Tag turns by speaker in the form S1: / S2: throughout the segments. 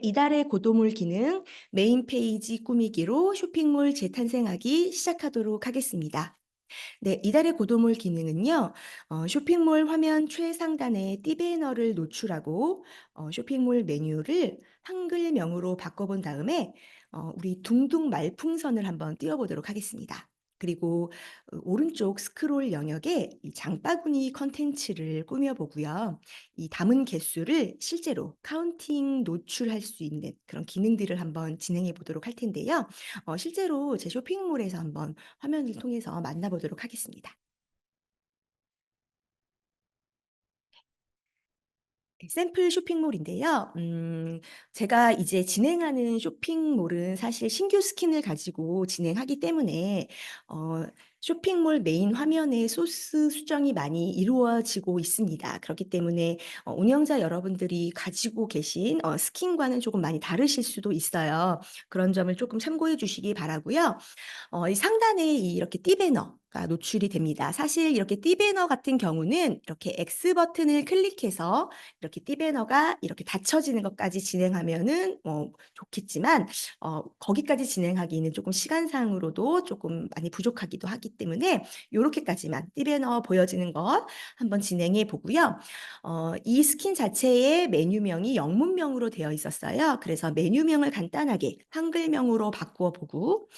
S1: 이달의 고도물 기능 메인 페이지 꾸미기로 쇼핑몰 재탄생하기 시작하도록 하겠습니다. 네, 이달의 고도물 기능은요, 쇼핑몰 화면 최상단에 띠배너를 노출하고 쇼핑몰 메뉴를 한글명으로 바꿔본 다음에 우리 둥둥 말풍선을 한번 띄워보도록 하겠습니다. 그리고 오른쪽 스크롤 영역에 이 장바구니 컨텐츠를 꾸며보고요. 이 담은 개수를 실제로 카운팅 노출할 수 있는 그런 기능들을 한번 진행해 보도록 할 텐데요. 실제로 제 쇼핑몰에서 한번 화면을 통해서 만나보도록 하겠습니다. 네, 샘플 쇼핑몰인데요. 제가 이제 진행하는 쇼핑몰은 사실 신규 스킨을 가지고 진행하기 때문에 쇼핑몰 메인 화면에 소스 수정이 많이 이루어지고 있습니다. 그렇기 때문에 운영자 여러분들이 가지고 계신 스킨과는 조금 많이 다르실 수도 있어요. 그런 점을 조금 참고해 주시기 바라고요. 이 상단에 이렇게 띠배너가 노출이 됩니다. 사실 이렇게 띠배너 같은 경우는 이렇게 X 버튼을 클릭해서 이렇게 띠배너가 이렇게 닫혀지는 것까지 진행하면은 좋겠지만 거기까지 진행하기는 조금 시간상으로도 조금 많이 부족하기도 하기 때문에 요렇게까지만 띠배너 보여지는 것 한번 진행해 보고요. 이 스킨 자체의 메뉴명이 영문명으로 되어 있었어요. 그래서 메뉴명을 간단하게 한글명으로 바꾸어 보고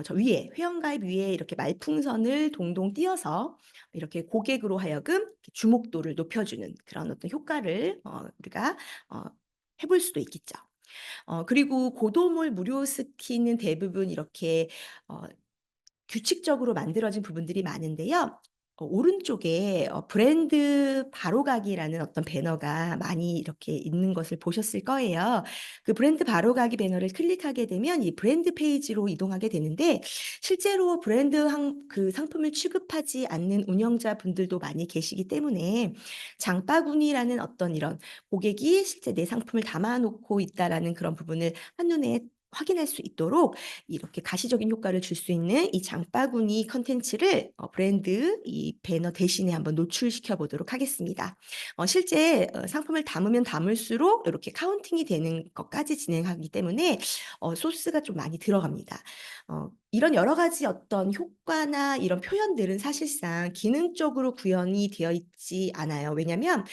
S1: 저 위에 회원가입 위에 이렇게 말풍선을 동동 띄어서 이렇게 고객으로 하여금 이렇게 주목도를 높여주는 그런 어떤 효과를 우리가 어 해볼 수도 있겠죠. 그리고 고도몰 무료 스킨은 대부분 이렇게 어 규칙적으로 만들어진 부분들이 많은데요. 오른쪽에 브랜드 바로가기라는 어떤 배너가 많이 이렇게 있는 것을 보셨을 거예요. 그 브랜드 바로가기 배너를 클릭하게 되면 이 브랜드 페이지로 이동하게 되는데 실제로 브랜드 그 상품을 취급하지 않는 운영자분들도 많이 계시기 때문에 장바구니라는 어떤 이런 고객이 실제 내 상품을 담아 놓고 있다라는 그런 부분을 한눈에 확인할 수 있도록 이렇게 가시적인 효과를 줄 수 있는 이 장바구니 콘텐츠를 브랜드 이 배너 대신에 한번 노출시켜 보도록 하겠습니다. 실제 상품을 담으면 담을수록 이렇게 카운팅이 되는 것까지 진행하기 때문에 소스가 좀 많이 들어갑니다. 이런 여러 가지 어떤 효과나 이런 표현들은 사실상 기능적으로 구현이 되어 있지 않아요. 왜냐하면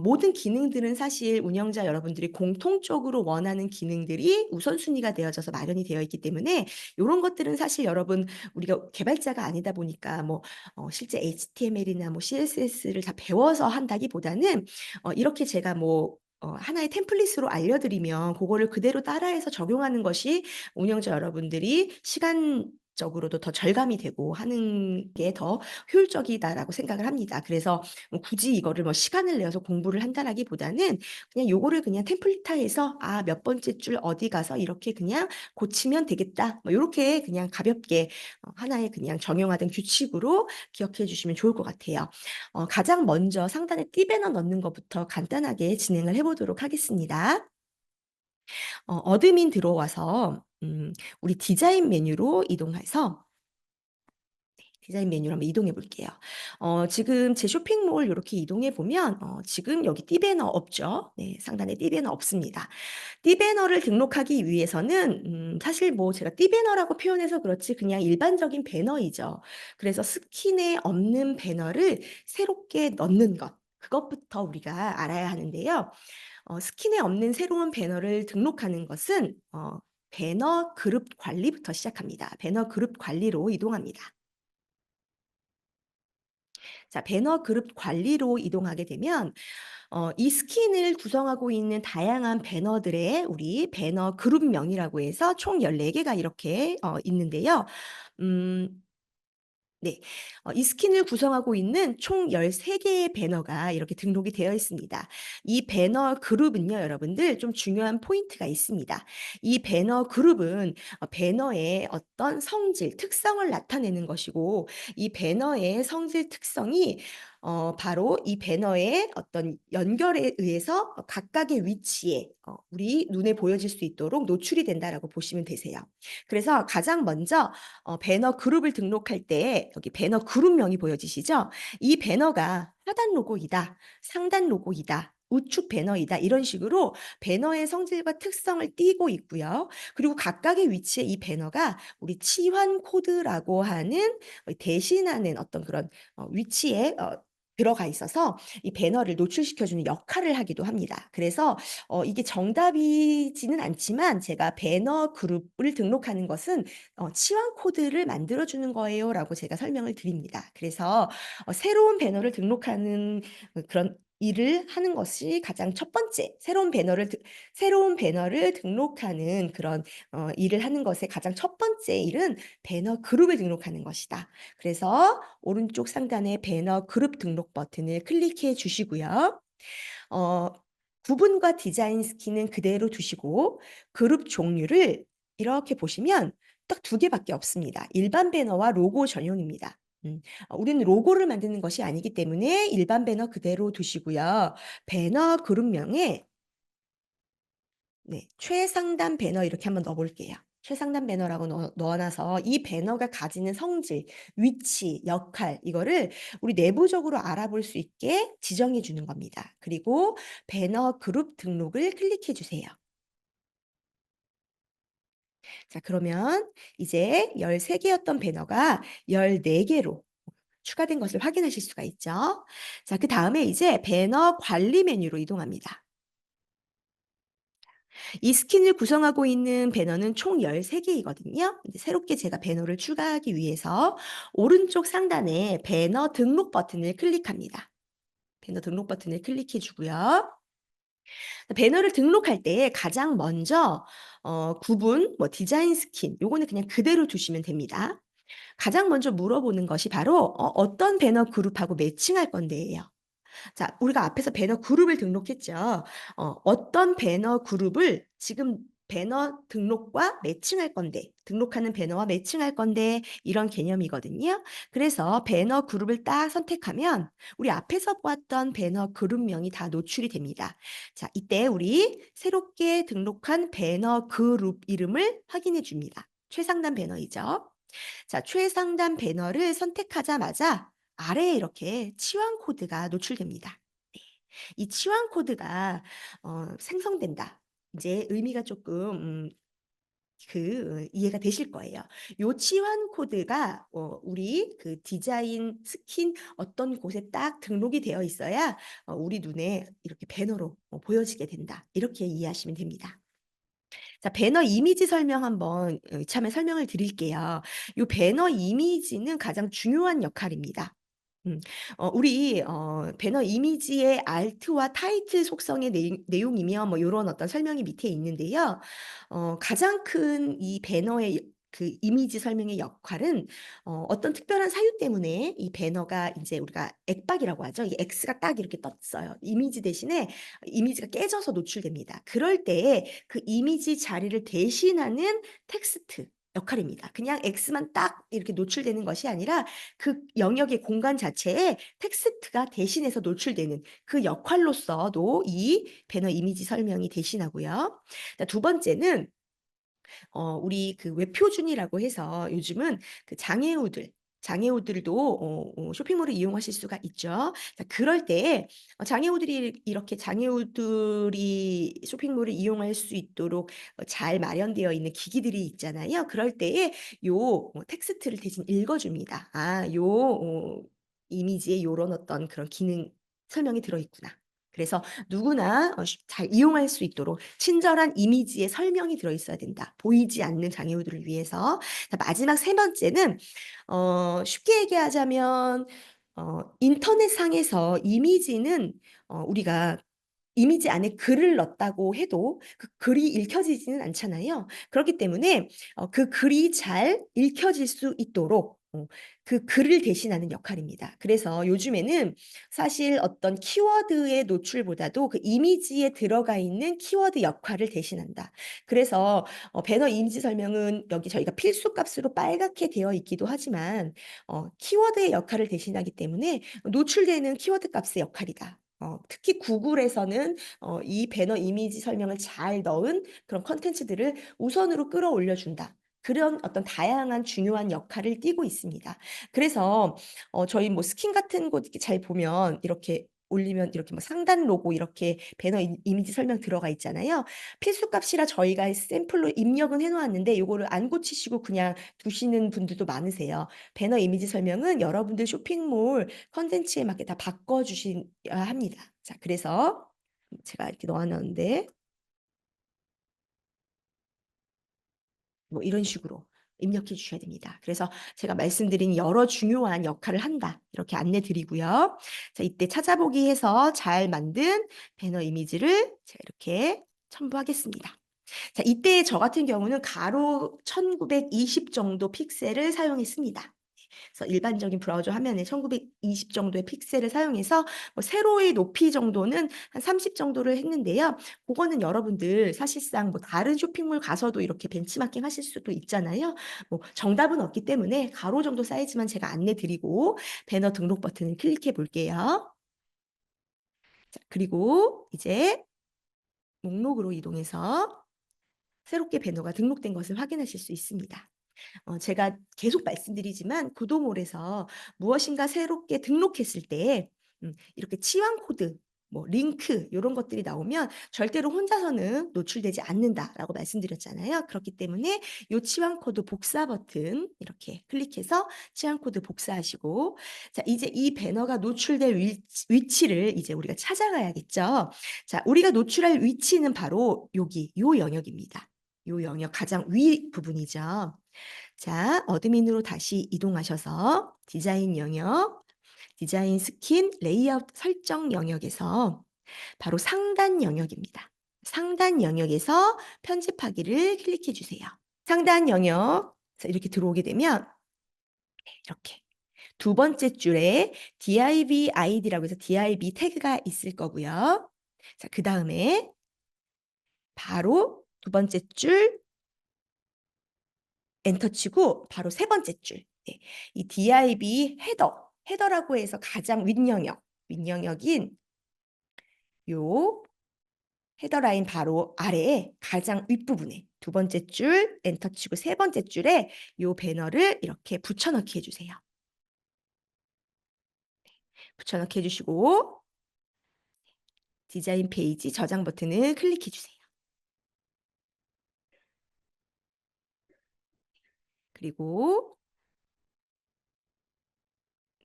S1: 모든 기능들은 사실 운영자 여러분들이 공통적으로 원하는 기능들이 우선순위가 되어져서 마련이 되어 있기 때문에 요런 것들은 사실 여러분 우리가 개발자가 아니다 보니까 뭐 실제 HTML이나 뭐 CSS를 다 배워서 한다기보다는 이렇게 제가 뭐 하나의 템플릿으로 알려드리면 고거를 그대로 따라해서 적용하는 것이 운영자 여러분들이 시간적으로도 더 절감이 되고 하는 게 더 효율적이다라고 생각을 합니다. 그래서 뭐 굳이 이거를 뭐 시간을 내서 공부를 한다라기보다는 그냥 요거를 그냥 템플릿화해서 '아 몇 번째 줄 어디 가서 이렇게 그냥 고치면 되겠다.' 뭐 요렇게 그냥 가볍게 하나의 그냥 정형화된 규칙으로 기억해 주시면 좋을 것 같아요. 가장 먼저 상단에 띠배너 넣는 것부터 간단하게 진행을 해 보도록 하겠습니다. 어드민 들어와서 우리 디자인 메뉴로 이동해서 디자인 메뉴로 한번 이동해 볼게요. 지금 제 쇼핑몰 요렇게 이동해 보면 지금 여기 띠배너 없죠? 네, 상단에 띠배너 없습니다. 띠배너를 등록하기 위해서는 사실 뭐 제가 띠배너라고 표현해서 그렇지 그냥 일반적인 배너이죠. 그래서 스킨에 없는 배너를 새롭게 넣는 것 그것부터 우리가 알아야 하는데요. 스킨에 없는 새로운 배너를 등록하는 것은 배너 그룹 관리부터 시작합니다. 배너 그룹 관리로 이동합니다. 자, 배너 그룹 관리로 이동하게 되면 이 스킨을 구성하고 있는 다양한 배너들의 우리 배너 그룹명이라고 해서 총 14 개가 이렇게 있는데요. 음 네. 이 스킨을 구성하고 있는 총 13 개의 배너가 이렇게 등록이 되어 있습니다. 이 배너 그룹은요 여러분들 좀 중요한 포인트가 있습니다. 이 배너 그룹은 배너의 어떤 성질, 특성을 나타내는 것이고 이 배너의 성질 특성이 바로 이 배너의 어떤 연결에 의해서 각각의 위치에 우리 눈에 보여질 수 있도록 노출이 된다라고 보시면 되세요. 그래서 가장 먼저 배너 그룹을 등록할 때 여기 배너 그룹명이 보여지시죠? 이 배너가 하단 로고이다, 상단 로고이다. 우측 배너이다. 이런 식으로 배너의 성질과 특성을 띠고 있고요. 그리고 각각의 위치에 이 배너가 우리 치환 코드라고 하는 대신하는 어떤 그런 위치에 들어가 있어서 이 배너를 노출시켜 주는 역할을 하기도 합니다. 그래서 이게 정답이지는 않지만 제가 "배너 그룹을 등록하는 것은 치환 코드를 만들어 주는 거예요."라고 제가 설명을 드립니다. 그래서 새로운 배너를 등록하는 그런 일을 하는 것이 가장 첫 번째, 새로운 배너를 등록하는 그런 일을 하는 것의 가장 첫 번째 일은 배너 그룹을 등록하는 것이다. 그래서 오른쪽 상단의 배너 그룹 등록 버튼을 클릭해 주시고요. 어 구분과 디자인 스킨은 그대로 두시고 그룹 종류를 이렇게 보시면 딱 두 개밖에 없습니다. 일반 배너와 로고 전용입니다. 우리는 로고를 만드는 것이 아니기 때문에 일반 배너 그대로 두시고요. 배너 그룹명에 네, 최상단 배너 이렇게 한번 넣어 볼게요. 최상단 배너라고 넣어 놔서 이 배너가 가지는 성질, 위치, 역할 이거를 우리 내부적으로 알아볼 수 있게 지정해 주는 겁니다. 그리고 배너 그룹 등록을 클릭해 주세요. 자, 그러면 이제 13 개였던 배너가 14 개로 추가된 것을 확인하실 수가 있죠. 자, 그다음에 이제 배너 관리 메뉴로 이동합니다. 이 스킨을 구성하고 있는 배너는 총 13 개이거든요. 이제 새롭게 제가 배너를 추가하기 위해서 오른쪽 상단에 배너 등록 버튼을 클릭합니다. 배너 등록 버튼을 클릭해 주고요. 배너를 등록할 때 가장 먼저 구분, 뭐 디자인 스킨 요거는 그냥 그대로 두시면 됩니다. 가장 먼저 물어보는 것이 바로 어떤 배너 그룹하고 매칭할 건데예요. 자, 우리가 앞에서 배너 그룹을 등록했죠. 어떤 배너 그룹을 지금 배너 등록과 매칭할 건데, 등록하는 배너와 매칭할 건데 이런 개념이거든요. 그래서 배너 그룹을 딱 선택하면 우리 앞에서 보았던 배너 그룹명이 다 노출이 됩니다. 자, 이때 우리 새롭게 등록한 배너 그룹 이름을 확인해 줍니다. 최상단 배너이죠. 자, 최상단 배너를 선택하자마자 아래에 이렇게 치환 코드가 노출됩니다. 네. 이 치환 코드가 생성된다. 이제 의미가 조금 이해가 되실 거예요. 요 치환 코드가 우리 그 디자인 스킨 어떤 곳에 딱 등록이 되어 있어야 우리 눈에 이렇게 배너로 보여지게 된다. 이렇게 이해하시면 됩니다. 자, 배너 이미지 설명 한번 이참에 설명을 드릴게요. 요 배너 이미지는 가장 중요한 역할입니다. 음. 우리 배너 이미지의 알트와 타이틀 속성의 내용이며 뭐 요런 어떤 설명이 밑에 있는데요. 가장 큰 이 배너의 그 이미지 설명의 역할은 어떤 특별한 사유 때문에 이 배너가 인제 우리가 액박이라고 하죠. 이 X가 딱 이렇게 떴어요. 이미지 대신에 이미지가 깨져서 노출됩니다. 그럴 때에 그 이미지 자리를 대신하는 텍스트 역할입니다. 그냥 X만 딱 이렇게 노출되는 것이 아니라 그 영역의 공간 자체에 텍스트가 대신해서 노출되는 그 역할로서도 이 배너 이미지 설명이 대신하고요. 자, 두 번째는 우리 그 웹표준이라고 해서 요즘은 그 장애우들도 쇼핑몰을 이용하실 수가 있죠. 자, 그럴 때 장애우들이 이렇게 장애우들이 쇼핑몰을 이용할 수 있도록 잘 마련되어 있는 기기들이 있잖아요. 그럴 때에 요 텍스트를 대신 읽어 줍니다. '아 요 이미지에 요런 어떤 그런 기능 설명이 들어 있구나.' 그래서 누구나 잘 이용할 수 있도록 친절한 이미지의 설명이 들어 있어야 된다. 보이지 않는 장애우들을 위해서. 자, 마지막 세 번째는 쉽게 얘기하자면 인터넷상에서 이미지는 우리가 이미지 안에 글을 넣었다고 해도 그 글이 읽혀지지는 않잖아요. 그렇기 때문에 그 글이 잘 읽혀질 수 있도록 그 글을 대신하는 역할입니다. 그래서 요즘에는 사실 어떤 키워드의 노출보다도 그 이미지에 들어가 있는 키워드 역할을 대신한다. 그래서 배너 이미지 설명은 여기 저희가 필수 값으로 빨갛게 되어 있기도 하지만 키워드의 역할을 대신하기 때문에 노출되는 키워드 값의 역할이다. 특히 구글에서는 이 배너 이미지 설명을 잘 넣은 그런 콘텐츠들을 우선으로 끌어올려 준다. 그런 어떤 다양한 중요한 역할을 띠고 있습니다. 그래서 저희 뭐 스킨 같은 곳 이렇게 잘 보면 이렇게 올리면 이렇게 뭐 상단 로고 이렇게 배너 이미지 설명 들어가 있잖아요. 필수값이라 저희가 샘플로 입력은 해 놓았는데 요거를 안 고치시고 그냥 두시는 분들도 많으세요. 배너 이미지 설명은 여러분들 쇼핑몰 컨텐츠에 맞게 다 바꿔 주셔야 합니다. 자, 그래서 제가 이렇게 넣어 놨는데 뭐 이런 식으로 입력해 주셔야 됩니다. 그래서 제가 말씀드린 여러 중요한 역할을 한다. 이렇게 안내 드리고요. 자, 이때 찾아보기 해서 잘 만든 배너 이미지를 제가 이렇게 첨부하겠습니다. 자, 이때 저 같은 경우는 가로 1920 정도 픽셀을 사용했습니다. 그래서 일반적인 브라우저 화면에 1920 정도의 픽셀을 사용해서 뭐 세로의 높이 정도는 한 30 정도를 했는데요. 그거는 여러분들 사실상 뭐 다른 쇼핑몰 가서도 이렇게 벤치마킹 하실 수도 있잖아요. 뭐 정답은 없기 때문에 가로 정도 사이즈만 제가 안내 드리고 배너 등록 버튼을 클릭해 볼게요. 자, 그리고 이제 목록으로 이동해서 새롭게 배너가 등록된 것을 확인하실 수 있습니다. 제가 계속 말씀드리지만 구도몰에서 무엇인가 새롭게 등록했을 때 이렇게 치환 코드, 뭐 링크 요런 것들이 나오면 절대로 혼자서는 노출되지 않는다라고 말씀드렸잖아요. 그렇기 때문에 요 치환 코드 복사 버튼 이렇게 클릭해서 치환 코드 복사하시고 자, 이제 이 배너가 노출될 위치를 이제 우리가 찾아가야겠죠. 자, 우리가 노출할 위치는 바로 여기 요 영역입니다. 요 영역 가장 위 부분이죠. 자, 어드민으로 다시 이동하셔서 디자인 영역, 디자인 스킨, 레이아웃 설정 영역에서 바로 상단 영역입니다. 상단 영역에서 편집하기를 클릭해 주세요. 상단 영역 이렇게 들어오게 되면 이렇게 두 번째 줄에 div id라고 해서 div 태그가 있을 거고요. 자, 그 다음에 바로 두 번째 줄 엔터 치고 바로 세 번째 줄. 네. 이 div 헤더라고 해서 가장 윗영역인 요 헤더 라인 바로 아래에 가장 윗부분에 두 번째 줄 엔터 치고 세 번째 줄에 요 배너를 이렇게 붙여넣기 해주세요. 붙여넣기 해주시고 디자인 페이지 저장 버튼을 클릭해 주세요. 그리고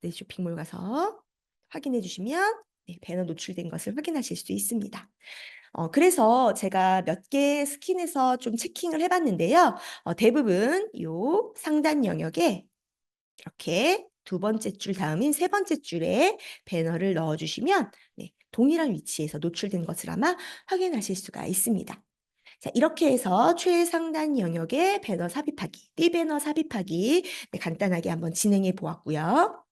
S1: 네, 쇼핑몰 가서 확인해 주시면 네, 배너 노출된 것을 확인하실 수 있습니다. 그래서 제가 몇 개 스킨에서 좀 체킹을 해 봤는데요. 대부분 요 상단 영역에 이렇게 두 번째 줄 다음인 세 번째 줄에 배너를 넣어 주시면 네, 동일한 위치에서 노출된 것을 아마 확인하실 수가 있습니다. 자, 이렇게 해서 최상단 영역의 배너 삽입하기, 띠배너 삽입하기 네, 간단하게 한번 진행해 보았고요.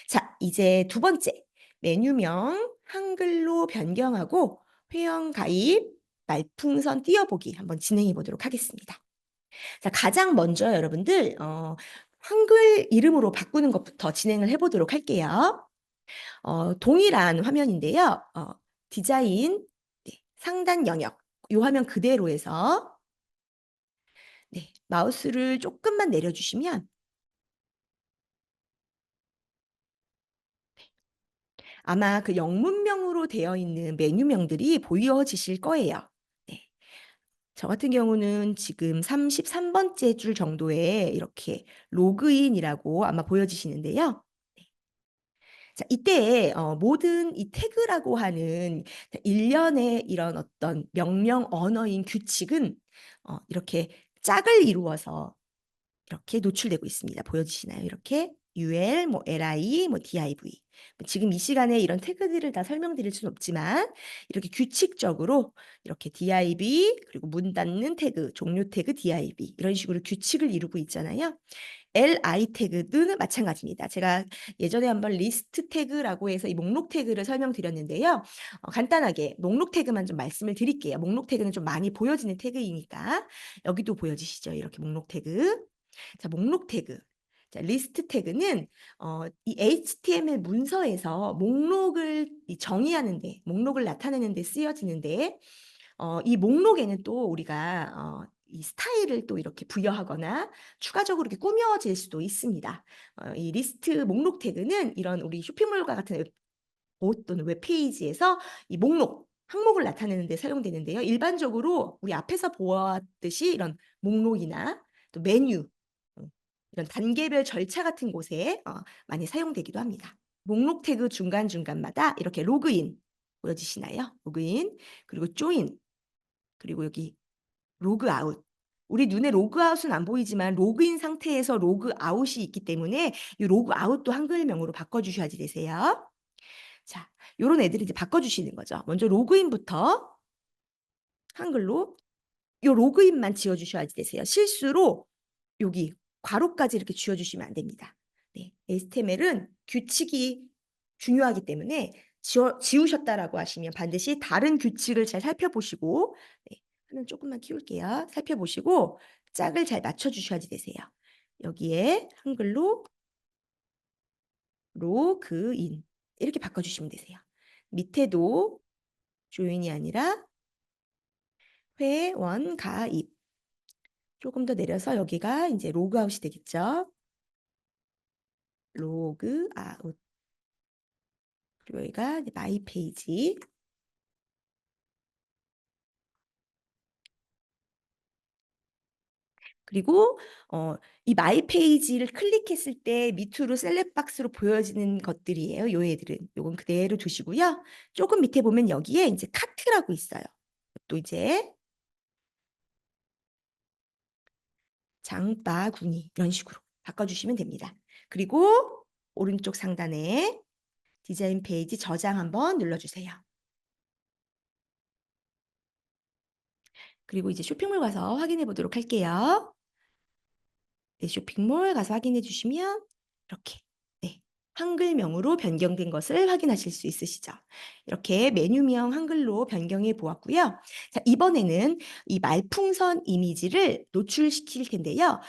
S1: 자, 이제 두 번째 메뉴명 한글로 변경하고 회원 가입, 말풍선 띄워보기 한번 진행해 보도록 하겠습니다. 자, 가장 먼저 여러분들 한글 이름으로 바꾸는 것부터 진행을 해보도록 할게요. 동일한 화면인데요. 디자인 네, 상단 영역 이 화면 그대로 해서 네, 마우스를 조금만 내려주시면 아마 그 영문명으로 되어 있는 메뉴명들이 보여지실 거예요. 네. 저 같은 경우는 지금 33번째 줄 정도에 이렇게 로그인이라고 아마 보여지시는데요. 자, 이때 모든 이 태그라고 하는 일련의 이런 어떤 명령 언어인 규칙은 이렇게 짝을 이루어서 이렇게 노출되고 있습니다. 보여지시나요? 이렇게 UL, 뭐 LI, 뭐 DIV. 지금 이 시간에 이런 태그들을 다 설명드릴 수는 없지만 이렇게 규칙적으로 이렇게 DIV 그리고 문 닫는 태그, 종료 태그 DIV 이런 식으로 규칙을 이루고 있잖아요. LI 태그는 마찬가지입니다. 제가 예전에 한번 리스트 태그라고 해서 이 목록 태그를 설명드렸는데요. 간단하게 목록 태그만 좀 말씀을 드릴게요. 목록 태그는 좀 많이 보여지는 태그이니까 여기도 보여지시죠? 이렇게 목록 태그. 자, 목록 태그. 자, 리스트 태그는 이 HTML 문서에서 목록을 정의하는데, 목록을 나타내는데 쓰여지는데, 이 목록에는 또 우리가 이 스타일을 또 이렇게 부여하거나 추가적으로 이렇게 꾸며질 수도 있습니다. 이 리스트 목록 태그는 이런 우리 쇼핑몰과 같은 또는 웹페이지에서 이 목록, 항목을 나타내는 데 사용되는데요. 일반적으로 우리 앞에서 보았듯이 이런 목록이나 또 메뉴, 이런 단계별 절차 같은 곳에 많이 사용되기도 합니다. 목록 태그 중간중간마다 이렇게 로그인 보여지시나요? 로그인, 그리고 조인, 그리고 여기 로그아웃. 우리 눈에 로그아웃은 안 보이지만 로그인 상태에서 로그아웃이 있기 때문에 이 로그아웃도 한글명으로 바꿔주셔야지 되세요. 자, 요런 애들을 이제 바꿔주시는 거죠. 먼저 로그인부터 한글로 요 로그인만 지워주셔야지 되세요. 실수로 여기 괄호까지 이렇게 지워주시면 안 됩니다. 네, HTML은 규칙이 중요하기 때문에 지우셨다라고 하시면 반드시 다른 규칙을 잘 살펴보시고, 네, 화면 조금만 키울게요. 살펴보시고 짝을 잘 맞춰주셔야지 되세요. 여기에 한글로 로그인 이렇게 바꿔주시면 되세요. 밑에도 조인이 아니라 회원 가입. 조금 더 내려서 여기가 이제 로그아웃이 되겠죠. 로그아웃. 그리고 여기가 마이 페이지. 그리고 이 마이 페이지를 클릭했을 때 밑으로 셀렉 박스로 보여지는 것들이에요. 요 애들은. 요건 그대로 두시고요. 조금 밑에 보면 여기에 이제 카트라고 있어요. 또 이제 장바구니 이런 식으로 바꿔주시면 됩니다. 그리고 오른쪽 상단에 디자인 페이지 저장 한번 눌러주세요. 그리고 이제 쇼핑몰 가서 확인해 보도록 할게요. 네, 쇼핑몰 가서 확인해 주시면 이렇게 네, 한글명으로 변경된 것을 확인하실 수 있으시죠. 이렇게 메뉴명 한글로 변경해 보았고요. 자, 이번에는 이 말풍선 이미지를 노출시킬 텐데요.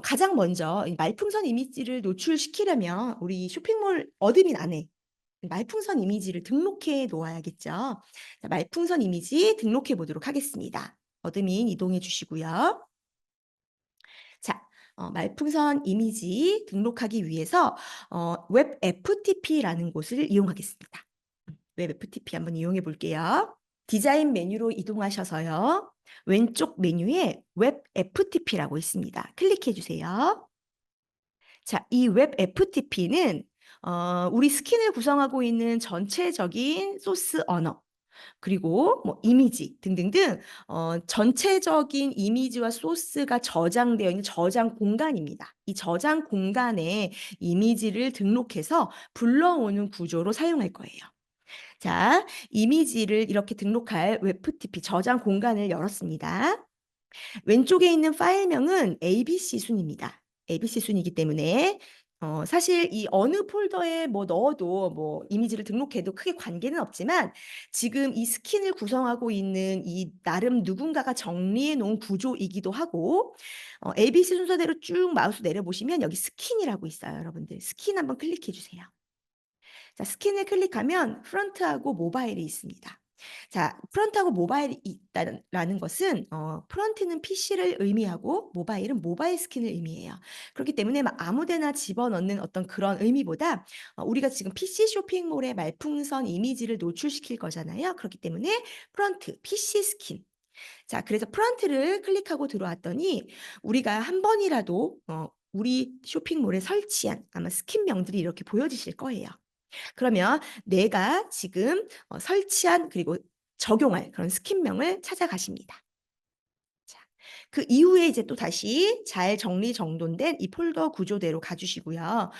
S1: 가장 먼저 이 말풍선 이미지를 노출시키려면 우리 쇼핑몰 어드민 안에 말풍선 이미지를 등록해 놓아야겠죠. 자, 말풍선 이미지 등록해 보도록 하겠습니다. 어드민 이동해 주시고요. 자, 말풍선 이미지 등록하기 위해서 웹 FTP라는 곳을 이용하겠습니다. 웹 FTP 한번 이용해 볼게요. 디자인 메뉴로 이동하셔서요. 왼쪽 메뉴에 웹 FTP라고 있습니다. 클릭해 주세요. 자, 이 웹 FTP는 우리 스킨을 구성하고 있는 전체적인 소스 언어, 그리고 뭐 이미지 등등등 전체적인 이미지와 소스가 저장되어 있는 저장 공간입니다. 이 저장 공간에 이미지를 등록해서 불러오는 구조로 사용할 거예요. 자, 이미지를 이렇게 등록할 웹TP 저장 공간을 열었습니다. 왼쪽에 있는 파일명은 ABC 순입니다. ABC 순이기 때문에 사실 이 어느 폴더에 뭐 넣어도 뭐 이미지를 등록해도 크게 관계는 없지만 지금 이 스킨을 구성하고 있는 이 나름 누군가가 정리해 놓은 구조이기도 하고 ABC 순서대로 쭉 마우스 내려보시면 여기 스킨이라고 있어요. 여러분들 스킨 한번 클릭해 주세요. 자, 스킨을 클릭하면 프런트하고 모바일이 있습니다. 자, 프런트하고 모바일이 있다라는 것은 프런트는 PC를 의미하고 모바일은 모바일 스킨을 의미해요. 그렇기 때문에 막 아무데나 집어넣는 어떤 그런 의미보다 우리가 지금 PC 쇼핑몰에 말풍선 이미지를 노출시킬 거잖아요. 그렇기 때문에 프런트, PC 스킨. 자, 그래서 프런트를 클릭하고 들어왔더니 우리가 한 번이라도 우리 쇼핑몰에 설치한 아마 스킨명들이 이렇게 보여지실 거예요. 그러면 내가 지금 설치한 그리고 적용할 그런 스킨명을 찾아가십니다. 자, 그 이후에 이제 또 다시 잘 정리정돈된 이 폴더 구조대로 가주시고요.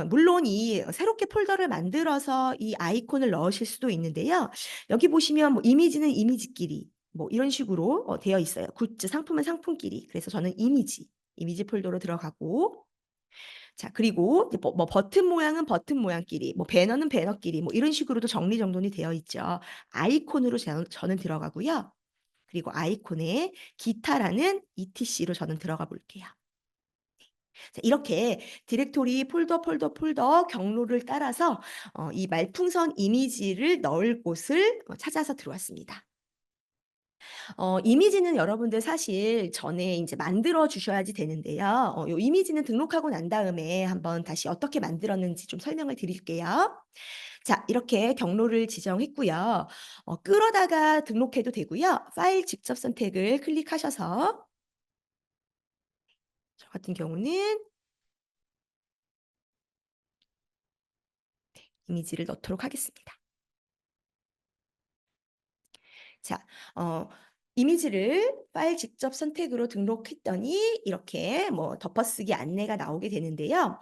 S1: 물론 이 새롭게 폴더를 만들어서 이 아이콘을 넣으실 수도 있는데요. 여기 보시면 뭐 이미지는 이미지끼리 뭐 이런 식으로 되어 있어요. 굿즈, 상품은 상품끼리. 그래서 저는 이미지 폴더로 들어가고 자, 그리고 뭐 버튼 모양은 버튼 모양끼리, 뭐 배너는 배너끼리, 뭐 이런 식으로도 정리정돈이 되어 있죠. 아이콘으로 저는 들어가고요. 그리고 아이콘에 기타라는 ETC로 저는 들어가 볼게요. 자, 이렇게 디렉토리 폴더 경로를 따라서 이 말풍선 이미지를 넣을 곳을 찾아서 들어왔습니다. 이미지는 여러분들 사실 전에 인제 만들어 주셔야지 되는데요. 요 이미지는 등록하고 난 다음에 한번 다시 어떻게 만들었는지 좀 설명을 드릴게요. 자, 이렇게 경로를 지정했고요. 끌어다가 등록해도 되고요. 파일 직접 선택을 클릭하셔서 저 같은 경우는 이미지를 넣도록 하겠습니다. 자, 이미지를 파일 직접 선택으로 등록했더니 이렇게 뭐 덮어쓰기 안내가 나오게 되는데요.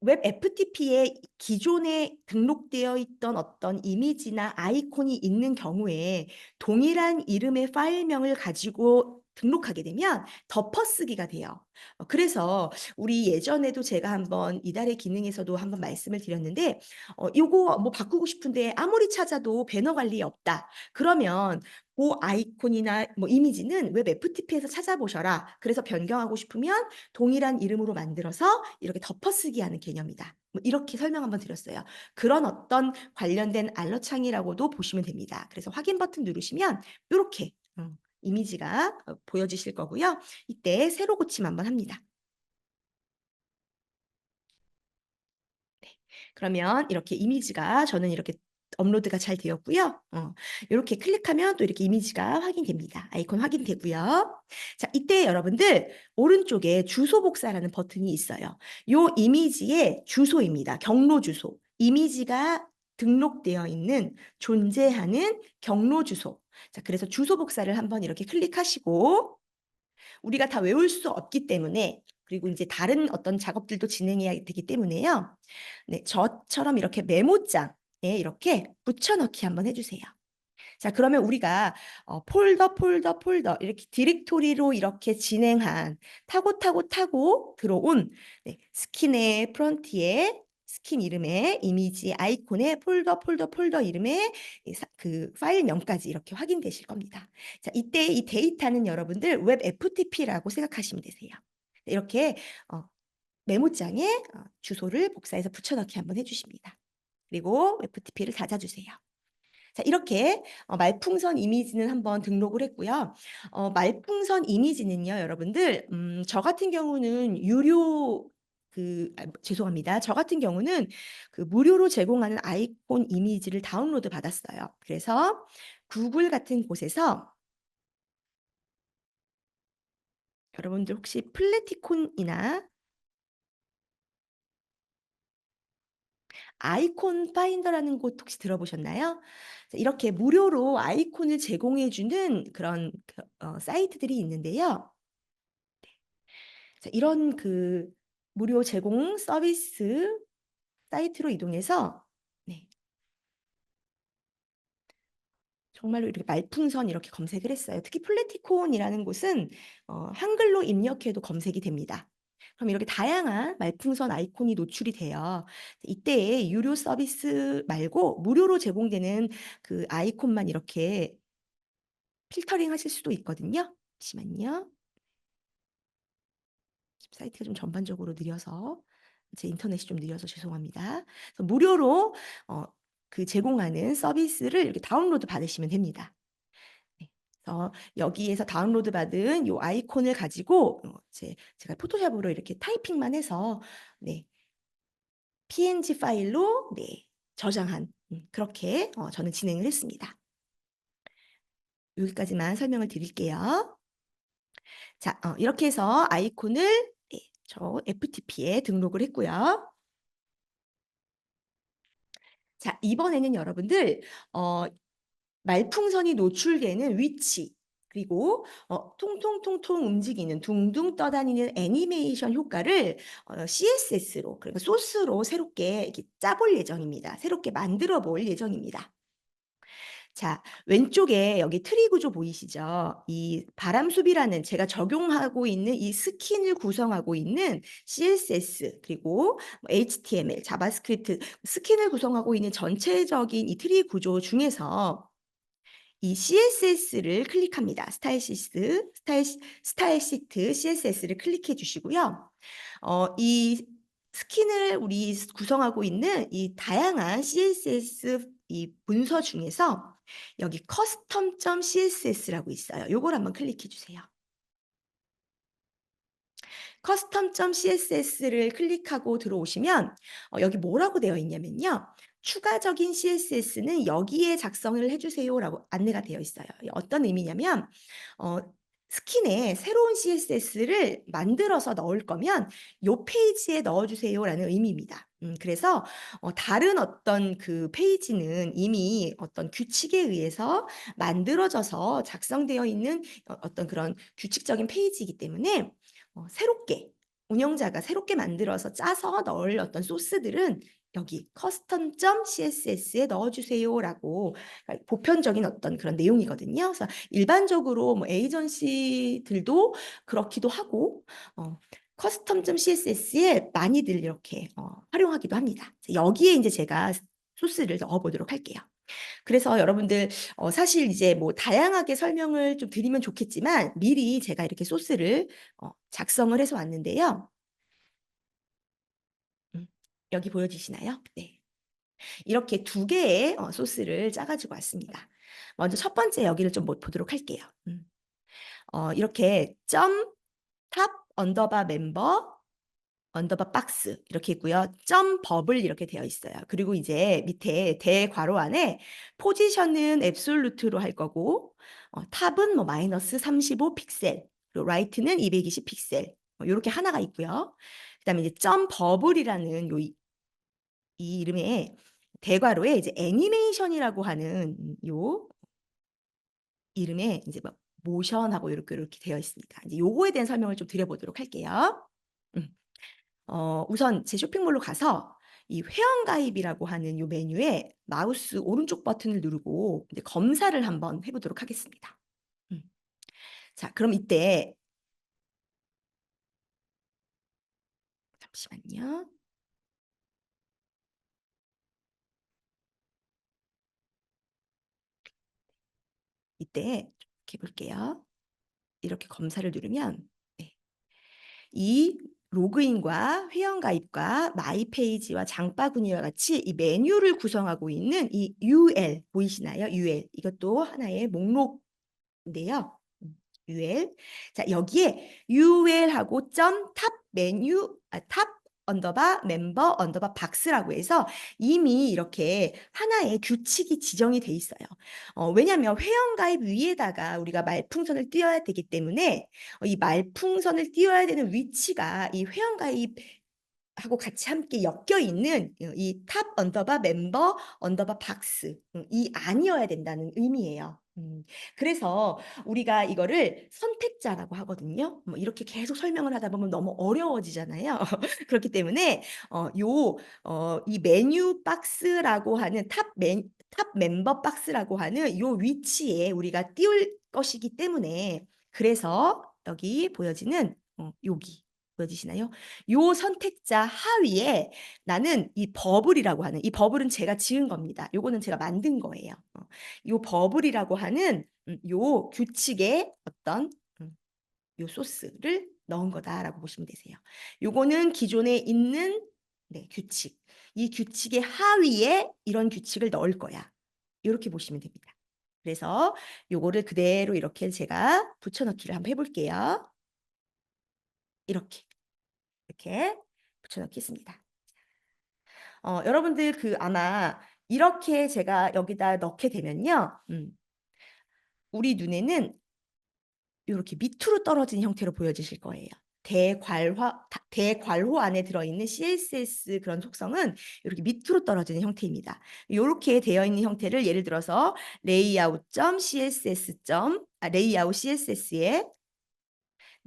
S1: 웹 FTP에 기존에 등록되어 있던 어떤 이미지나 아이콘이 있는 경우에 동일한 이름의 파일명을 가지고 등록하게 되면 덮어쓰기가 돼요. 그래서 우리 예전에도 제가 한번 이달의 기능에서도 한번 말씀을 드렸는데 요거 뭐 바꾸고 싶은데 아무리 찾아도 배너 관리에 없다. 그러면 고 아이콘이나 뭐 이미지는 웹 FTP에서 찾아보셔라. 그래서 변경하고 싶으면 동일한 이름으로 만들어서 이렇게 덮어쓰기 하는 개념이다. 뭐 이렇게 설명 한번 드렸어요. 그런 어떤 관련된 알러 창이라고도 보시면 됩니다. 그래서 확인 버튼 누르시면 요렇게 이미지가 보여지실 거고요. 이때 세로 고침 한번 합니다. 네. 그러면 이렇게 이미지가 저는 이렇게 업로드가 잘 되었고요. 요렇게 클릭하면 또 이렇게 이미지가 확인됩니다. 아이콘 확인되고요. 자, 이때 여러분들 오른쪽에 주소 복사라는 버튼이 있어요. 요 이미지의 주소입니다. 경로 주소. 이미지가 등록되어 있는 존재하는 경로 주소. 자, 그래서 주소 복사를 한번 이렇게 클릭하시고 우리가 다 외울 수 없기 때문에 그리고 이제 다른 어떤 작업들도 진행해야 되기 때문에요. 네, 저처럼 이렇게 메모장에 이렇게 붙여넣기 한번 해주세요. 자, 그러면 우리가 폴더 이렇게 디렉토리로 이렇게 진행한 타고 들어온 네, 스킨의 프론트에 스킨 이름에 이미지 아이콘에 폴더 이름에 그 파일명까지 이렇게 확인되실 겁니다. 자, 이때 이 데이터는 여러분들 웹 FTP라고 생각하시면 되세요. 이렇게 메모장에 주소를 복사해서 붙여넣기 한번 해주십니다. 그리고 FTP를 닫아주세요. 자, 이렇게 말풍선 이미지는 한번 등록을 했고요. 말풍선 이미지는요, 여러분들, 저 같은 경우는 유료 죄송합니다. 저 같은 경우는 그 무료로 제공하는 아이콘 이미지를 다운로드 받았어요. 그래서 구글 같은 곳에서 여러분들 혹시 플래티콘이나 아이콘 파인더라는 곳 혹시 들어보셨나요? 이렇게 무료로 아이콘을 제공해 주는 그런 사이트들이 있는데요. 자, 이런 그 무료 제공 서비스 사이트로 이동해서 네. 정말로 이렇게 말풍선 이렇게 검색을 했어요. 특히 플래티콘이라는 곳은 한글로 입력해도 검색이 됩니다. 그럼 이렇게 다양한 말풍선 아이콘이 노출이 돼요. 이때에 유료 서비스 말고 무료로 제공되는 그 아이콘만 이렇게 필터링 하실 수도 있거든요. 잠시만요. 사이트가 좀 전반적으로 느려서 제 인터넷이 좀 느려서 죄송합니다. 그래서 무료로 그 제공하는 서비스를 이렇게 다운로드 받으시면 됩니다. 네. 그래서 여기에서 다운로드 받은 요 아이콘을 가지고 제가 포토샵으로 이렇게 타이핑만 해서 네, PNG 파일로 네, 저장한 그렇게 저는 진행을 했습니다. 여기까지만 설명을 드릴게요. 자, 이렇게 해서 아이콘을 네, 저 FTP에 등록을 했고요. 자, 이번에는 여러분들 말풍선이 노출되는 위치 그리고 통통통통 움직이는 둥둥 떠다니는 애니메이션 효과를 CSS로 그러니까 소스로 새롭게 이렇게 짜볼 예정입니다. 새롭게 만들어 볼 예정입니다. 자, 왼쪽에 여기 트리 구조 보이시죠? 이 바람숲이라는 제가 적용하고 있는 이 스킨을 구성하고 있는 CSS 그리고 HTML, 자바스크립트 스킨을 구성하고 있는 전체적인 이 트리 구조 중에서 이 CSS를 클릭합니다. 스타일 시트 CSS를 클릭해 주시고요. 이 스킨을 우리 구성하고 있는 이 다양한 CSS 이 문서 중에서 여기 custom.css라고 있어요. 요걸 한번 클릭해 주세요. custom.css를 클릭하고 들어오시면 여기 뭐라고 되어 있냐면요. 추가적인 CSS는 여기에 작성을 해주세요라고 안내가 되어 있어요. 어떤 의미냐면 스킨에 새로운 CSS를 만들어서 넣을 거면 요 페이지에 넣어주세요라는 의미입니다. 그래서 다른 어떤 그 페이지는 이미 어떤 규칙에 의해서 만들어져서 작성되어 있는 어떤 그런 규칙적인 페이지이기 때문에 새롭게 운영자가 새롭게 만들어서 짜서 넣을 어떤 소스들은 여기 custom.css에 넣어주세요라고 보편적인 어떤 그런 내용이거든요. 그래서 일반적으로 뭐 에이전시들도 그렇기도 하고 custom.css에 많이들 이렇게 활용하기도 합니다. 여기에 이제 제가 소스를 넣어보도록 할게요. 그래서 여러분들 사실 이제 뭐 다양하게 설명을 좀 드리면 좋겠지만 미리 제가 이렇게 소스를 작성을 해서 왔는데요. 여기 보여지시나요? 네. 이렇게 두 개의 소스를 짜가지고 왔습니다. 먼저 첫 번째 여기를 좀 보도록 할게요. 이렇게 탑 언더바 멤버 언더바 박스 이렇게 있고요. 버블 이렇게 되어 있어요. 그리고 이제 밑에 대괄호 안에 포지션은 앱솔루트로 할 거고 탑은 뭐 마이너스 35 픽셀 그리고 라이트는 220 픽셀 이렇게 하나가 있고요. 그다음에 이제 버블이라는 이 이름의 대괄호에 이제 애니메이션이라고 하는 요 이름에 이제 막 모션하고 이렇게 되어 있습니다. 이제 요거에 대한 설명을 좀 드려보도록 할게요. 음. 우선 제 쇼핑몰로 가서 이 회원가입이라고 하는 요 메뉴에 마우스 오른쪽 버튼을 누르고 이제 검사를 한번 해보도록 하겠습니다. 자, 그럼 이때 잠시만요. 이때 이렇게 볼게요. 이렇게 검사를 누르면 네. 이 로그인과 회원가입과 마이페이지와 장바구니와 같이 이 메뉴를 구성하고 있는 이 UL 보이시나요? UL 이것도 하나의 목록인데요. UL 자 여기에 UL하고 탑 메뉴 탑 언더바 멤버 언더바 박스라고 해서 이미 이렇게 하나의 규칙이 지정이 돼 있어요. 왜냐하면 회원가입 위에다가 우리가 말풍선을 띄워야 되기 때문에 이 말풍선을 띄워야 되는 위치가 이 회원가입 하고 같이 함께 엮여 있는 이 탑 언더바 멤버 언더바 박스 이 아니어야 된다는 의미예요. 그래서 우리가 이거를 선택자라고 하거든요. 뭐 이렇게 계속 설명을 하다 보면 너무 어려워지잖아요. 그렇기 때문에 이 메뉴 박스라고 하는 탑 멤버 박스라고 하는 요 위치에 우리가 띄울 것이기 때문에 그래서 여기 보여지는 여기 보여지시나요? 요 선택자 하위에 나는 이 버블이라고 하는 이 버블은 제가 지은 겁니다. 요거는 제가 만든 거예요. 요 버블이라고 하는 요 규칙의 어떤 요 소스를 넣은 거다라고 보시면 되세요. 요거는 기존에 있는 네, 규칙. 이 규칙의 하위에 이런 규칙을 넣을 거야. 이렇게 보시면 됩니다. 그래서 요거를 그대로 이렇게 제가 붙여넣기를 한번 해볼게요. 이렇게 붙여넣겠습니다. 여러분들 아마 이렇게 제가 여기다 넣게 되면요. 우리 눈에는 이렇게 밑으로 떨어진 형태로 보여지실 거예요. 대괄호 안에 들어있는 CSS 그런 속성은 이렇게 밑으로 떨어지는 형태입니다. 이렇게 되어 있는 형태를 예를 들어서 레이아웃 CSS에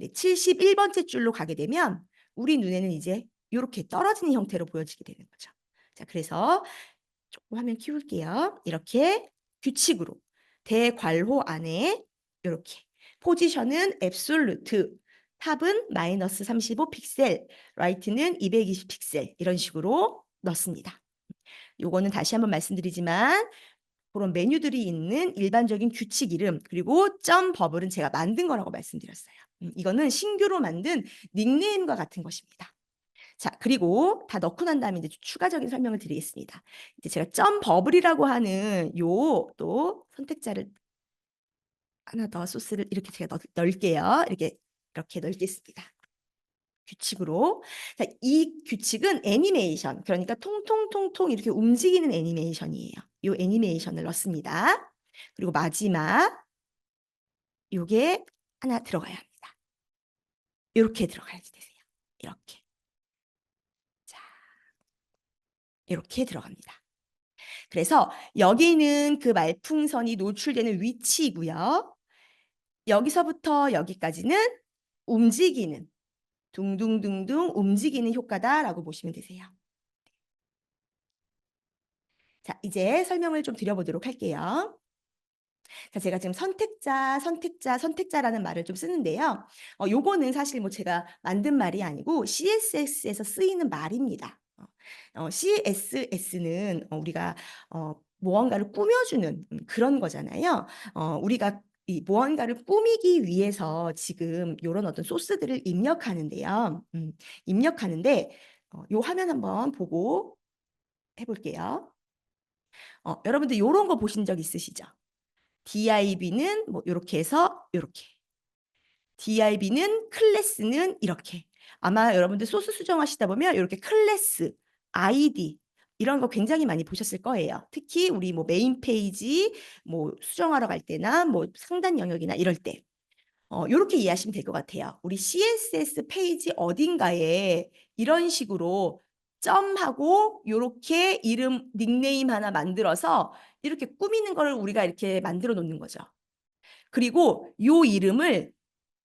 S1: 71번째 줄로 가게 되면 우리 눈에는 이제 이렇게 떨어지는 형태로 보여지게 되는 거죠. 자, 그래서 조금 화면 키울게요. 이렇게 규칙으로 대괄호 안에 이렇게 포지션은 앱솔루트, 탑은 마이너스 35 픽셀, 라이트는 220 픽셀 이런 식으로 넣습니다. 요거는 다시 한번 말씀드리지만 그런 메뉴들이 있는 일반적인 규칙 이름 그리고 버블은 제가 만든 거라고 말씀드렸어요. 이거는 신규로 만든 닉네임과 같은 것입니다. 자, 그리고 다 넣고 난 다음에 이제 추가적인 설명을 드리겠습니다. 이제 제가 버블이라고 하는 요 또 선택자를 하나 더 소스를 이렇게 제가 넣을게요. 이렇게 넣겠습니다. 규칙으로. 자, 이 규칙은 애니메이션, 그러니까 통통통통 이렇게 움직이는 애니메이션이에요. 이 애니메이션을 넣습니다. 그리고 마지막 요게 하나 들어가야 합니다. 이렇게 들어가야지 되세요. 이렇게. 자, 이렇게 들어갑니다. 그래서 여기는 그 말풍선이 노출되는 위치이고요. 여기서부터 여기까지는 움직이는, 둥둥둥둥 움직이는 효과다라고 보시면 되세요. 자, 이제 설명을 좀 드려보도록 할게요. 자, 제가 지금 선택자, 선택자, 선택자라는 말을 좀 쓰는데요. 요거는 사실 뭐 제가 만든 말이 아니고 CSS에서 쓰이는 말입니다. CSS는 우리가 무언가를 꾸며주는 그런 거잖아요. 우리가 이 무언가를 꾸미기 위해서 지금 이런 어떤 소스들을 입력하는데요. 입력하는데 요 화면 한번 보고 해볼게요. 여러분들 이런 거 보신 적 있으시죠? DIB는 뭐 이렇게 해서 이렇게. DIB는 클래스는 이렇게. 아마 여러분들 소스 수정하시다 보면 이렇게 클래스, ID 이런 거 굉장히 많이 보셨을 거예요. 특히 우리 뭐 메인 페이지 뭐 수정하러 갈 때나 뭐 상단 영역이나 이럴 때. 요렇게 이해하시면 될 것 같아요. 우리 CSS 페이지 어딘가에 이런 식으로 점하고 요렇게 이름 닉네임 하나 만들어서 이렇게 꾸미는 거를 우리가 이렇게 만들어 놓는 거죠. 그리고 요 이름을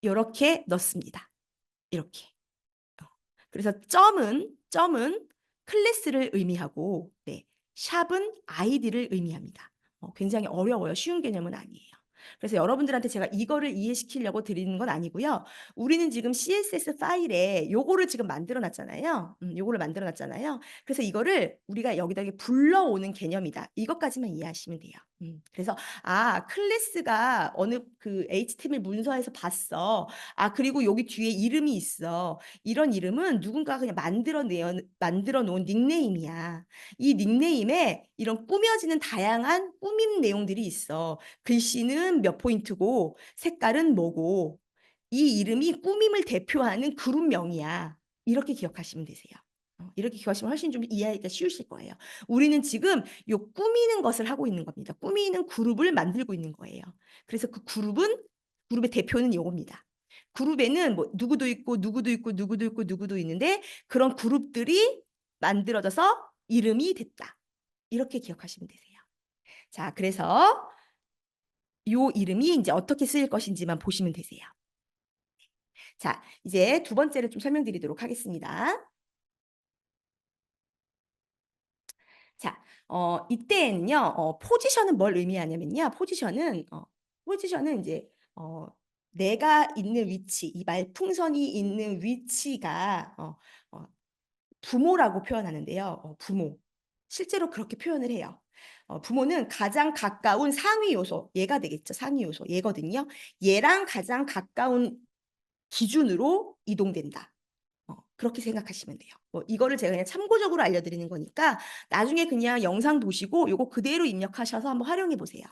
S1: 요렇게 넣습니다. 이렇게. 그래서 점은 클래스를 의미하고 네, 샵은 아이디를 의미합니다. 굉장히 어려워요. 쉬운 개념은 아니에요. 그래서 여러분들한테 제가 이거를 이해시키려고 드리는 건 아니고요. 우리는 지금 CSS 파일에 요거를 지금 만들어 놨잖아요. 요거를 만들어 놨잖아요. 그래서 이거를 우리가 여기다 불러오는 개념이다. 이것까지만 이해하시면 돼요. 그래서 클래스가 어느 그 HTML 문서에서 봤어. 그리고 여기 뒤에 이름이 있어. 이런 이름은 누군가가 그냥 만들어 놓은 닉네임이야. 이 닉네임에 이런 꾸며지는 다양한 꾸밈 내용들이 있어. 글씨는 몇 포인트고 색깔은 뭐고 이 이름이 꾸밈을 대표하는 그룹명이야. 이렇게 기억하시면 되세요. 이렇게 기억하시면 훨씬 좀 이해하기가 쉬우실 거예요. 우리는 지금 요 꾸미는 것을 하고 있는 겁니다. 꾸미는 그룹을 만들고 있는 거예요. 그래서 그 그룹의 대표는 요겁니다. 그룹에는 뭐 누구도 있고 누구도 있고 누구도 있고 누구도 있는데 그런 그룹들이 만들어져서 이름이 됐다. 이렇게 기억하시면 되세요. 자, 그래서 요 이름이 이제 어떻게 쓰일 것인지만 보시면 되세요. 자, 이제 두 번째를 좀 설명드리도록 하겠습니다. 자, 이때는요, 포지션은 뭘 의미하냐면요. 포지션은 이제, 내가 있는 위치, 이 말풍선이 있는 위치가, 부모라고 표현하는데요. 부모. 실제로 그렇게 표현을 해요. 부모는 가장 가까운 상위 요소, 얘가 되겠죠. 상위 요소, 얘거든요. 얘랑 가장 가까운 기준으로 이동된다. 그렇게 생각하시면 돼요. 뭐 이거를 제가 그냥 참고적으로 알려드리는 거니까 나중에 그냥 영상 보시고 요거 그대로 입력하셔서 한번 활용해 보세요.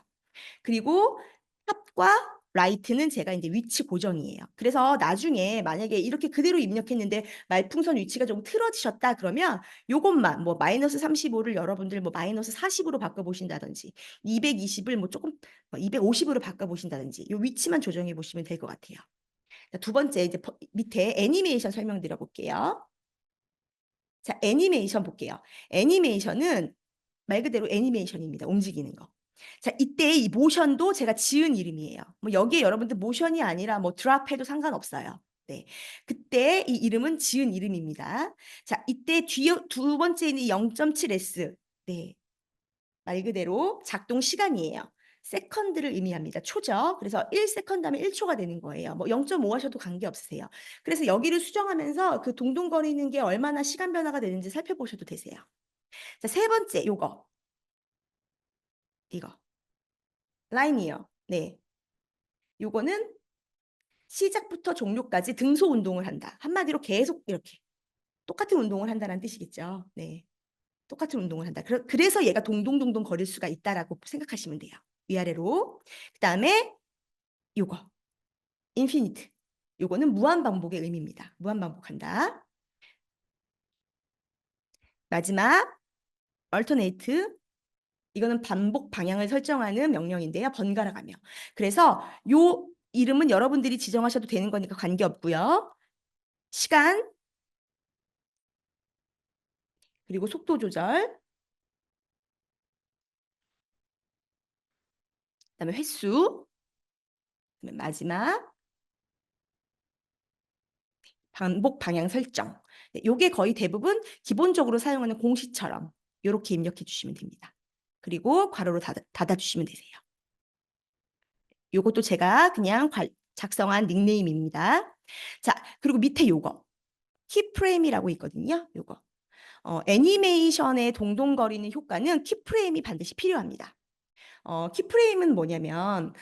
S1: 그리고 탑과 라이트는 제가 이제 위치 고정이에요. 그래서 나중에 만약에 이렇게 그대로 입력했는데 말풍선 위치가 좀 틀어지셨다 그러면 요것만 뭐 마이너스 35를 여러분들 뭐 마이너스 40으로 바꿔보신다든지 220을 뭐 조금 250으로 바꿔보신다든지 요 위치만 조정해 보시면 될 것 같아요. 두 번째 이제 밑에 애니메이션 설명드려 볼게요. 자, 애니메이션 볼게요. 애니메이션은 말 그대로 애니메이션입니다. 움직이는 거. 자, 이때 이 모션도 제가 지은 이름이에요. 뭐 여기에 여러분들 모션이 아니라 뭐 드랍해도 상관없어요. 네. 그때 이 이름은 지은 이름입니다. 자, 이때 두 번째 있는 0.7s. 네. 말 그대로 작동 시간이에요. 세컨드를 의미합니다. 초죠. 그래서 1세컨드 하면 1초가 되는 거예요. 뭐 0.5 하셔도 관계없으세요. 그래서 여기를 수정하면서 그 동동거리는 게 얼마나 시간 변화가 되는지 살펴보셔도 되세요. 자, 세 번째 이거 라인이요. 네. 요거는 시작부터 종료까지 등소 운동을 한다. 한마디로 계속 이렇게 똑같은 운동을 한다는 뜻이겠죠. 네. 똑같은 운동을 한다. 그래서 얘가 동동동동 거릴 수가 있다라고 생각하시면 돼요. 위아래로. 그다음에 요거 인피니트. 요거는 무한 반복의 의미입니다. 무한 반복한다. 마지막 alternate. 이거는 반복 방향을 설정하는 명령인데요. 번갈아 가며. 그래서 요 이름은 여러분들이 지정하셔도 되는 거니까 관계없고요. 시간, 그리고 속도 조절, 그다음에 횟수, 그다음에 마지막 반복 방향 설정. 네, 요게 거의 대부분 기본적으로 사용하는 공식처럼 이렇게 입력해 주시면 됩니다. 그리고 괄호로 닫아주시면 되세요. 요것도 제가 그냥 작성한 닉네임입니다. 자, 그리고 밑에 요거 키프레임이라고 있거든요. 요거 애니메이션의 동동거리는 효과는 키프레임이 반드시 필요합니다. 키프레임은 뭐냐면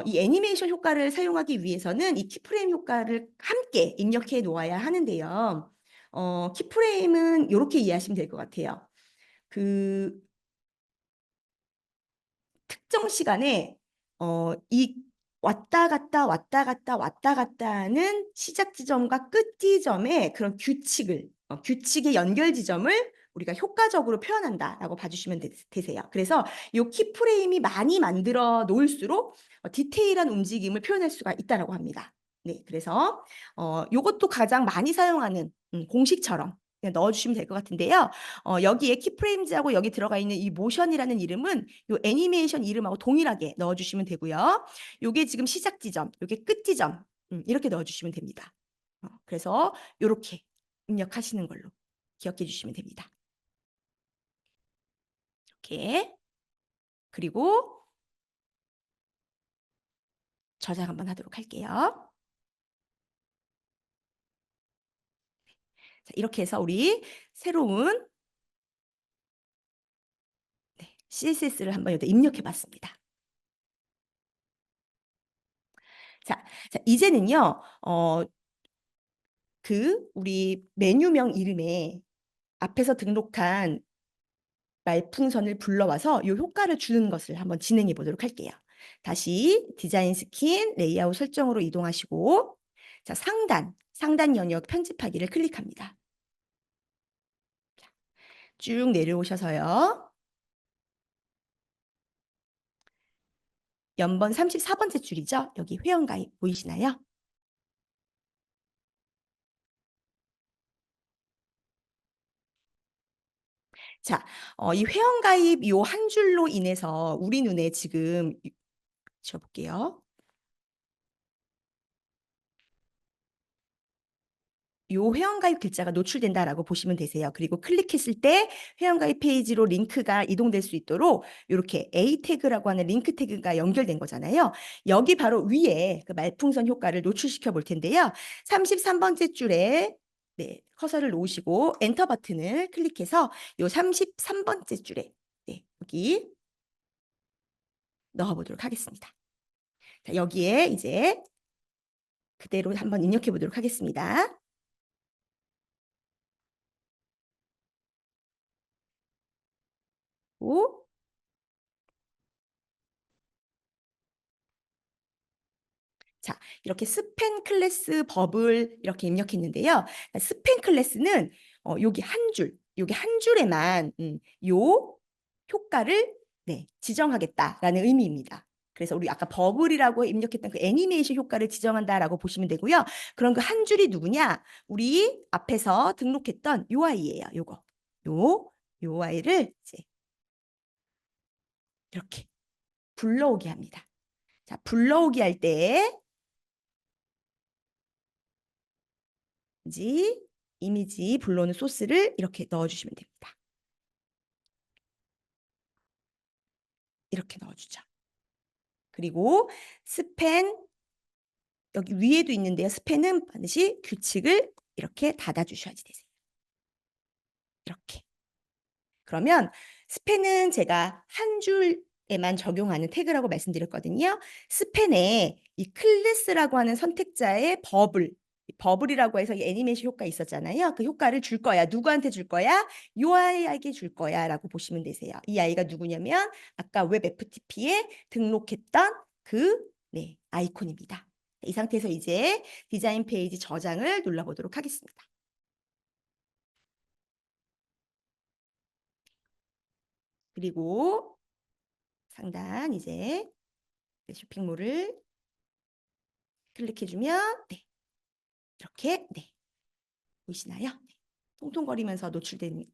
S1: 이 애니메이션 효과를 사용하기 위해서는 이 키프레임 효과를 함께 입력해 놓아야 하는데요. 키프레임은 이렇게 이해하시면 될 것 같아요. 그 특정 시간에 이 왔다 갔다 왔다 갔다 왔다 갔다 하는 시작 지점과 끝 지점의 그런 규칙의 연결 지점을 우리가 효과적으로 표현한다라고 봐주시면 되세요. 그래서 이 키프레임이 많이 만들어 놓을수록 디테일한 움직임을 표현할 수가 있다라고 합니다. 네, 그래서 이것도 가장 많이 사용하는 공식처럼 넣어주시면 될 것 같은데요. 여기에 키프레임즈하고 여기 들어가 있는 이 모션이라는 이름은 이 애니메이션 이름하고 동일하게 넣어주시면 되고요. 이게 지금 시작 지점, 이게 끝 지점 이렇게 넣어주시면 됩니다. 그래서 이렇게 입력하시는 걸로 기억해 주시면 됩니다. 이렇게 그리고 저장 한번 하도록 할게요. 자, 이렇게 해서 우리 새로운 CSS를 한번 여기다 입력해 봤습니다. 자, 이제는요, 우리 메뉴명 이름에 앞에서 등록한 말풍선을 불러와서 이 효과를 주는 것을 한번 진행해 보도록 할게요. 다시 디자인 스킨, 레이아웃 설정으로 이동하시고, 자, 상단 영역 편집하기를 클릭합니다. 쭉 내려오셔서요. 연번 34번째 줄이죠? 여기 회원가입 보이시나요? 자, 이 회원가입 요 한 줄로 인해서 우리 눈에 지금 지워볼게요. 요 회원가입 글자가 노출된다라고 보시면 되세요. 그리고 클릭했을 때 회원가입 페이지로 링크가 이동될 수 있도록 이렇게 A 태그라고 하는 링크 태그가 연결된 거잖아요. 여기 바로 위에 그 말풍선 효과를 노출시켜 볼 텐데요. 33번째 줄에 네, 커서를 놓으시고 엔터 버튼을 클릭해서 요 33번째 줄에 네, 여기 넣어보도록 하겠습니다. 자, 여기에 이제 그대로 한번 입력해 보도록 하겠습니다. 오, 자, 이렇게 스팬 클래스 법을 이렇게 입력했는데요. 스팬 클래스는 여기 한 줄에만 요 효과를 네, 지정하겠다라는 의미입니다. 그래서 우리 아까 버블이라고 입력했던 그 애니메이션 효과를 지정한다라고 보시면 되고요. 그럼 그 한 줄이 누구냐? 우리 앞에서 등록했던 요 아이예요. 요거. 요 아이를 이제 이렇게 불러오게 합니다. 자, 불러오게 할 때 이미지 불러오는 소스를 이렇게 넣어주시면 됩니다. 이렇게 넣어주죠. 그리고 스팬 여기 위에도 있는데요. 스팬은 반드시 규칙을 이렇게 닫아주셔야지 되세요. 이렇게. 그러면 스팬은 제가 한 줄에만 적용하는 태그라고 말씀드렸거든요. 스팬에 이 클래스라고 하는 선택자의 버블이라고 해서 이 애니메이션 효과 있었잖아요. 그 효과를 줄 거야. 누구한테 줄 거야? 요 아이에게 줄 거야 라고 보시면 되세요. 이 아이가 누구냐면 아까 웹 FTP에 등록했던 그 아이콘입니다. 이 상태에서 이제 디자인 페이지 저장을 눌러보도록 하겠습니다. 그리고 상단 이제 쇼핑몰을 클릭해주면 네, 이렇게 네, 보이시나요? 네, 통통거리면서 노출된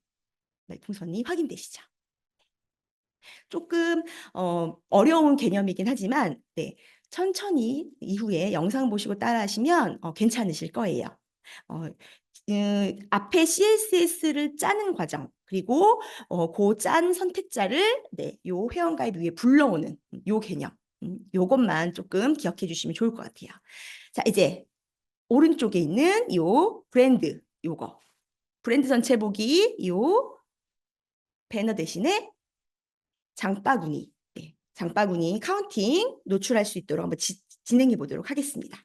S1: 풍선이 확인되시죠? 조금 어려운 개념이긴 하지만 네, 천천히 이후에 영상 보시고 따라하시면 괜찮으실 거예요. 앞에 CSS를 짜는 과정 그리고 그 짠 선택자를 네, 요 회원가입 위에 불러오는 요 개념 요것만 조금 기억해 주시면 좋을 것 같아요. 자, 이제 오른쪽에 있는 요 브랜드 요거 브랜드 전체 보기 요 배너 대신에 장바구니 네, 장바구니 카운팅 노출할 수 있도록 한번 진행해 보도록 하겠습니다.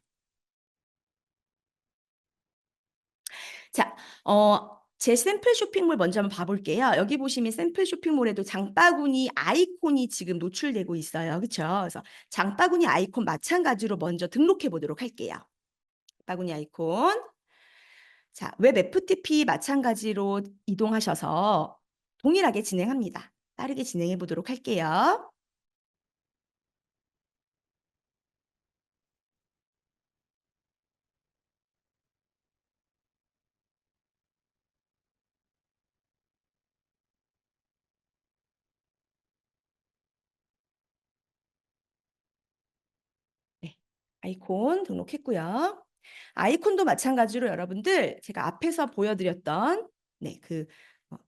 S1: 자, 제 샘플 쇼핑몰 먼저 한번 봐볼게요. 여기 보시면 샘플 쇼핑몰에도 장바구니 아이콘이 지금 노출되고 있어요. 그렇죠? 그래서 장바구니 아이콘 마찬가지로 먼저 등록해 보도록 할게요. 장바구니 아이콘. 자, 웹 FTP 마찬가지로 이동하셔서 동일하게 진행합니다. 빠르게 진행해 보도록 할게요. 네, 아이콘 등록했고요. 아이콘도 마찬가지로 여러분들 제가 앞에서 보여드렸던 네, 그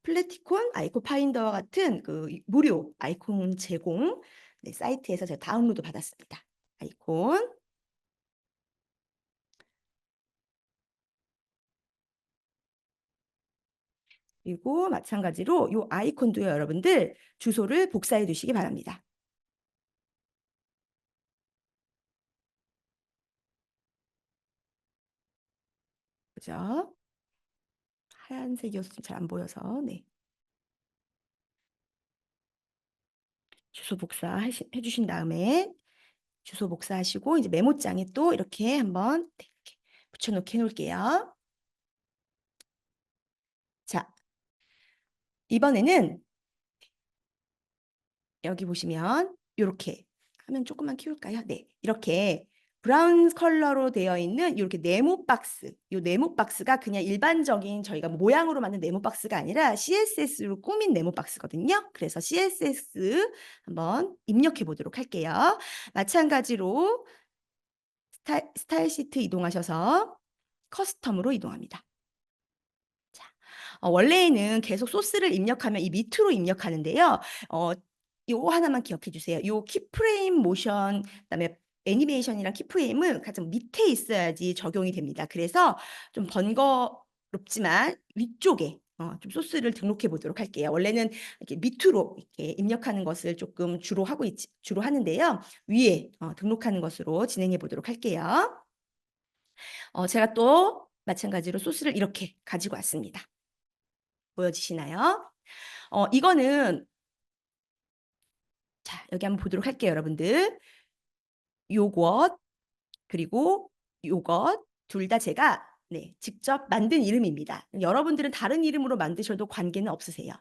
S1: 플래티콘 아이콘 파인더와 같은 그 무료 아이콘 제공 네, 사이트에서 제가 다운로드 받았습니다. 아이콘 그리고 마찬가지로 이 아이콘도요 여러분들 주소를 복사해 두시기 바랍니다. 그죠? 하얀색이어서 잘 안 보여서 네. 주소 복사해 주신 다음에 주소 복사하시고 이제 메모장에 또 이렇게 한번 네, 이렇게 붙여놓게 해놓을게요. 자, 이번에는 여기 보시면 이렇게 화면 조금만 키울까요? 네, 이렇게 브라운 컬러로 되어 있는 이렇게 네모 박스, 이 네모 박스가 그냥 일반적인 저희가 모양으로 만든 네모 박스가 아니라 CSS로 꾸민 네모 박스거든요. 그래서 CSS 한번 입력해 보도록 할게요. 마찬가지로 스타일 시트 이동하셔서 커스텀으로 이동합니다. 자, 원래는 계속 소스를 입력하면 이 밑으로 입력하는데요. 요거 하나만 기억해 주세요. 요 키프레임 모션, 그다음에 애니메이션이랑 키프레임은 가장 밑에 있어야지 적용이 됩니다. 그래서 좀 번거롭지만 위쪽에 좀 소스를 등록해 보도록 할게요. 원래는 이렇게 밑으로 이렇게 입력하는 것을 조금 주로 하는데요. 위에 등록하는 것으로 진행해 보도록 할게요. 제가 또 마찬가지로 소스를 이렇게 가지고 왔습니다. 보여지시나요? 이거는 자, 여기 한번 보도록 할게요, 여러분들. 요것 그리고 요것 둘 다 제가 네, 직접 만든 이름입니다. 여러분들은 다른 이름으로 만드셔도 관계는 없으세요.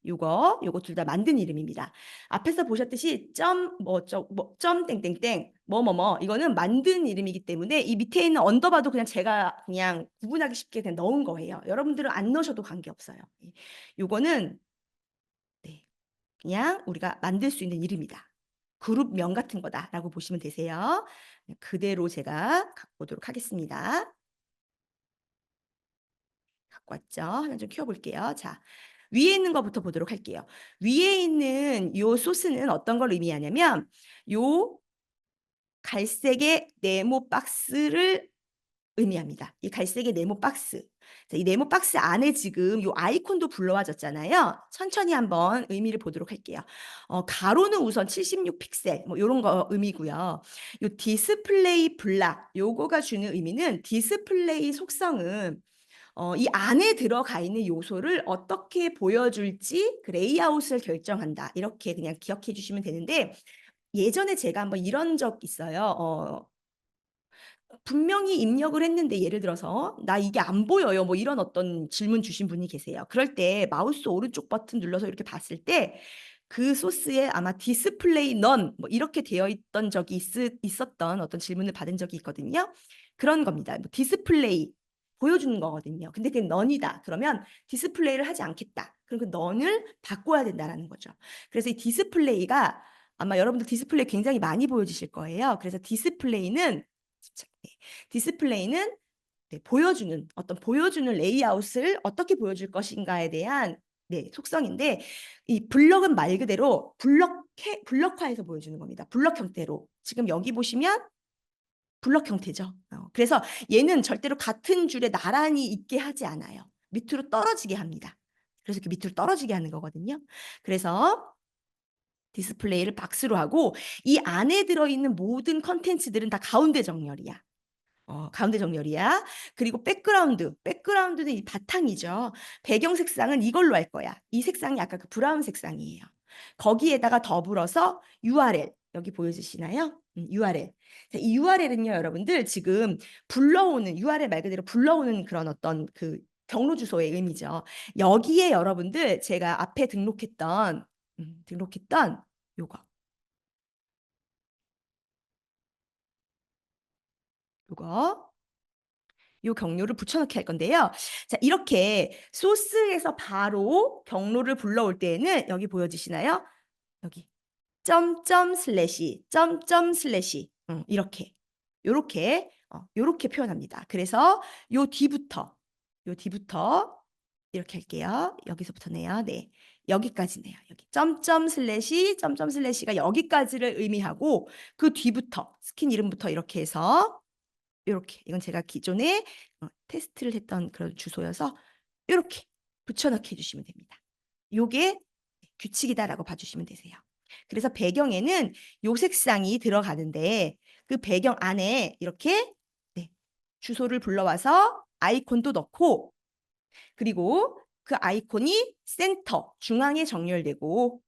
S1: 요거 둘 다 만든 이름입니다. 앞에서 보셨듯이 점 땡땡땡 뭐뭐뭐 이거는 만든 이름이기 때문에 이 밑에 있는 언더바도 그냥 제가 그냥 구분하기 쉽게 그냥 넣은 거예요. 여러분들은 안 넣으셔도 관계없어요. 요거는 네, 그냥 우리가 만들 수 있는 이름이다. 그룹명 같은 거다라고 보시면 되세요. 네, 그대로 제가 갖고 오도록 하겠습니다. 갖고 왔죠? 화면 좀 키워볼게요. 자, 위에 있는 것부터 보도록 할게요. 위에 있는 요 소스는 어떤 걸 의미하냐면 요 갈색의 네모 박스를 의미합니다. 이 갈색의 네모 박스. 자, 이 네모 박스 안에 지금 이 아이콘도 불러와졌잖아요. 천천히 한번 의미를 보도록 할게요. 가로는 우선 76픽셀 뭐 이런 거 의미고요. 이 디스플레이 블락 요거가 주는 의미는 디스플레이 속성은 이 안에 들어가 있는 요소를 어떻게 보여줄지 그 레이아웃을 결정한다. 이렇게 그냥 기억해 주시면 되는데 예전에 제가 한번 이런 적 있어요. 분명히 입력을 했는데 예를 들어서 나 이게 안 보여요. 뭐 이런 어떤 질문 주신 분이 계세요. 그럴 때 마우스 오른쪽 버튼 눌러서 이렇게 봤을 때 그 소스에 아마 디스플레이 넌 뭐 이렇게 되어 있던 적이 있었던 어떤 질문을 받은 적이 있거든요. 그런 겁니다. 뭐 디스플레이 보여주는 거거든요. 근데 그게 넌이다. 그러면 디스플레이를 하지 않겠다. 그럼 그 넌을 바꿔야 된다라는 거죠. 그래서 이 디스플레이가 아마 여러분들 디스플레이 굉장히 많이 보여주실 거예요. 그래서 네. 디스플레이는 네, 보여주는 레이아웃을 어떻게 보여줄 것인가에 대한 네, 속성인데 이 블럭은 말 그대로 블럭화해서 보여주는 겁니다. 블럭 형태로. 지금 여기 보시면 블럭 형태죠. 그래서 얘는 절대로 같은 줄에 나란히 있게 하지 않아요. 밑으로 떨어지게 합니다. 그래서 이렇게 밑으로 떨어지게 하는 거거든요. 그래서 디스플레이를 박스로 하고 이 안에 들어있는 모든 컨텐츠들은 다 가운데 정렬이야. 가운데 정렬이야. 그리고 백그라운드는 이 바탕이죠. 배경 색상은 이걸로 할 거야. 이 색상이 아까 그 브라운 색상이에요. 거기에다가 더불어서 URL 여기 보여주시나요? URL. 자, 이 URL은요, 여러분들 지금 불러오는 URL 말 그대로 불러오는 그런 어떤 그 경로 주소의 의미죠. 여기에 여러분들 제가 앞에 등록했던 요거 요거 요 경로를 붙여넣기 할 건데요. 자, 이렇게 소스에서 바로 경로를 불러올 때에는 여기 보여지시나요? 여기 점점 슬래시 점점 슬래시 이렇게 요렇게 표현합니다. 그래서 요 뒤부터 이렇게 할게요. 여기서부터네요. 네. 여기까지네요. 여기 점점 슬래시가 여기까지를 의미하고 그 뒤부터 스킨 이름부터 이렇게 해서 이렇게 이건 제가 기존에 테스트를 했던 그런 주소여서 이렇게 붙여넣기 해주시면 됩니다. 요게 규칙이다라고 봐주시면 되세요. 그래서 배경에는 요 색상이 들어가는데 그 배경 안에 이렇게 네, 주소를 불러와서 아이콘도 넣고 그리고 그 아이콘이 센터 중앙에 정렬되고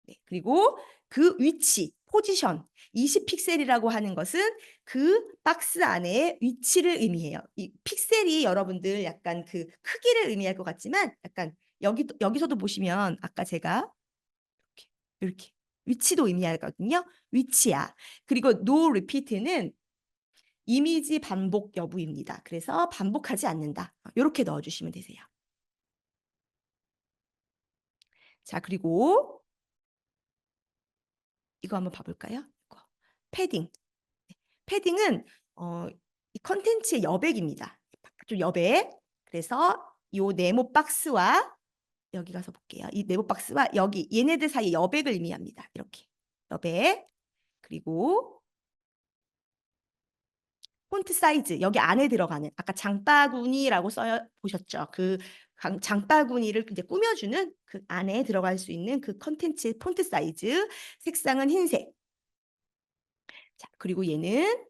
S1: 네, 그리고 그 위치, 포지션, 20픽셀이라고 하는 것은 그 박스 안에 위치를 의미해요. 이 픽셀이 여러분들 약간 그 크기를 의미할 것 같지만 약간 여기서도 보시면 아까 제가 이렇게 위치도 의미하거든요. 위치야. 그리고 no repeat는 이미지 반복 여부입니다. 그래서 반복하지 않는다. 이렇게 넣어주시면 되세요. 자, 그리고 이거 한번 봐볼까요? 이거. 패딩. 패딩은 이 컨텐츠의 여백입니다. 좀 여백. 그래서 이 네모 박스와 여기 가서 볼게요. 이 네모 박스와 여기 얘네들 사이 여백을 의미합니다. 이렇게 여백. 그리고 폰트 사이즈 여기 안에 들어가는 아까 장바구니라고 써 보셨죠? 그 장바구니를 이제 꾸며주는 그 안에 들어갈 수 있는 그 컨텐츠의 폰트 사이즈 색상은 흰색. 자, 그리고 얘는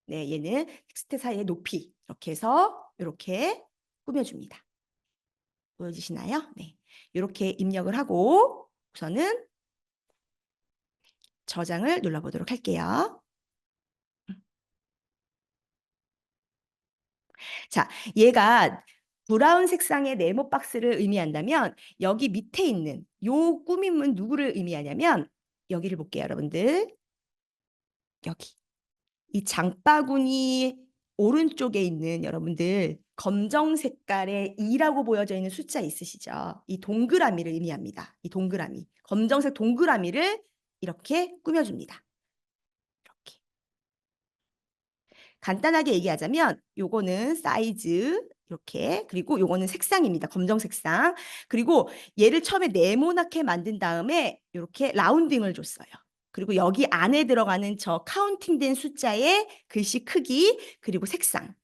S1: 텍스트 사이의 높이 이렇게 해서 이렇게 꾸며줍니다. 보여지시나요? 네, 이렇게 입력을 하고 우선은 저장을 눌러보도록 할게요. 자, 얘가 브라운 색상의 네모 박스를 의미한다면 여기 밑에 있는 요 꾸밈은 누구를 의미하냐면 여기를 볼게요, 여러분들. 여기. 이 장바구니 오른쪽에 있는 여러분들 검정 색깔의 2라고 보여져 있는 숫자 있으시죠? 이 동그라미를 의미합니다. 이 동그라미. 검정색 동그라미를 이렇게 꾸며줍니다. 이렇게. 간단하게 얘기하자면 요거는 사이즈 이렇게 그리고 요거는 색상입니다. 검정 색상. 그리고 얘를 처음에 네모나게 만든 다음에 이렇게 라운딩을 줬어요. 그리고 여기 안에 들어가는 저 카운팅된 숫자의 글씨 크기 그리고 색상.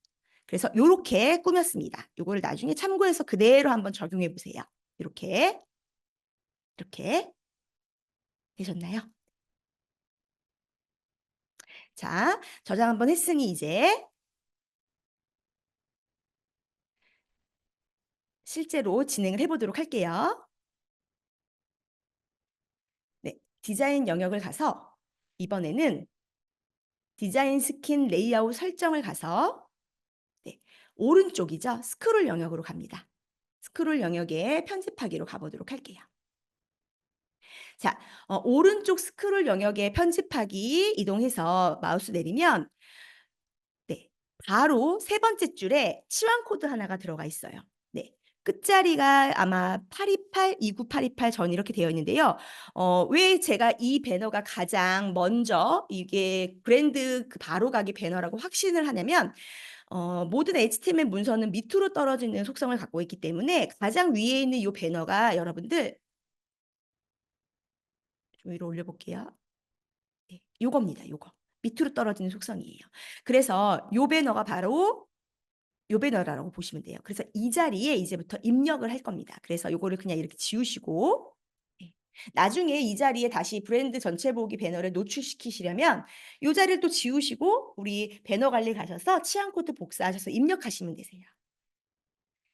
S1: 그래서 요렇게 꾸몄습니다. 요거를 나중에 참고해서 그대로 한번 적용해 보세요. 이렇게 되셨나요? 자, 저장 한번 했으니 이제 실제로 진행을 해보도록 할게요. 네, 디자인 영역을 가서 이번에는 디자인 스킨 레이아웃 설정을 가서 네, 오른쪽이죠. 스크롤 영역으로 갑니다. 스크롤 영역에 편집하기로 가보도록 할게요. 자, 오른쪽 스크롤 영역에 편집하기 이동해서 마우스 내리면 네, 바로 세 번째 줄에 치환 코드 하나가 들어가 있어요. 네. 끝자리가 아마 828, 29828 전 이렇게 되어 있는데요. 왜 제가 이 배너가 가장 먼저 이게 브랜드 그 바로 가기 배너라고 확신을 하냐면 모든 HTML 문서는 밑으로 떨어지는 속성을 갖고 있기 때문에 가장 위에 있는 이 배너가 여러분들 좀 위로 올려볼게요. 네, 요겁니다. 요거. 밑으로 떨어지는 속성이에요. 그래서 요 배너가 바로 요 배너라고 보시면 돼요. 그래서 이 자리에 이제부터 입력을 할 겁니다. 그래서 요거를 그냥 이렇게 지우시고 네. 나중에 이 자리에 다시 브랜드 전체 보기 배너를 노출시키시려면 이 자리를 또 지우시고 우리 배너 관리 가셔서 치안 코드 복사하셔서 입력하시면 되세요.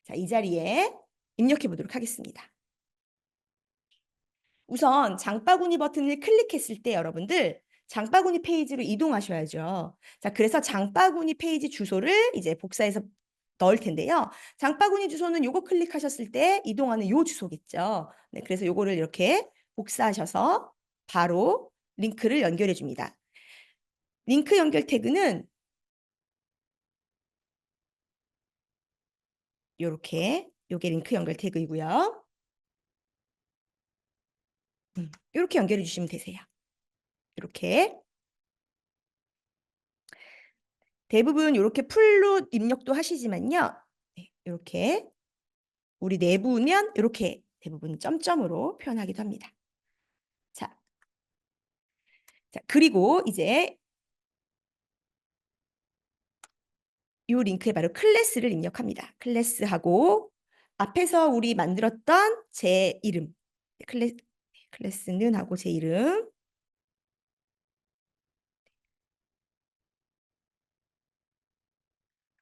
S1: 자, 이 자리에 입력해 보도록 하겠습니다. 우선 장바구니 버튼을 클릭했을 때 여러분들 장바구니 페이지로 이동하셔야죠. 자, 그래서 장바구니 페이지 주소를 이제 복사해서 넣을 텐데요. 장바구니 주소는 요거 클릭하셨을 때 이동하는 요 주소겠죠. 네, 그래서 요거를 이렇게 복사하셔서 바로 링크를 연결해 줍니다. 링크 연결 태그는 요렇게 요게 링크 연결 태그이고요. 요렇게 연결해 주시면 되세요. 이렇게 대부분 이렇게 풀로 입력도 하시지만요. 네, 이렇게 우리 내부면 이렇게 대부분 점점으로 표현하기도 합니다. 자, 그리고 이제 이 링크에 바로 클래스를 입력합니다. 클래스하고 앞에서 우리 만들었던 제 이름 클래스는 하고 제 이름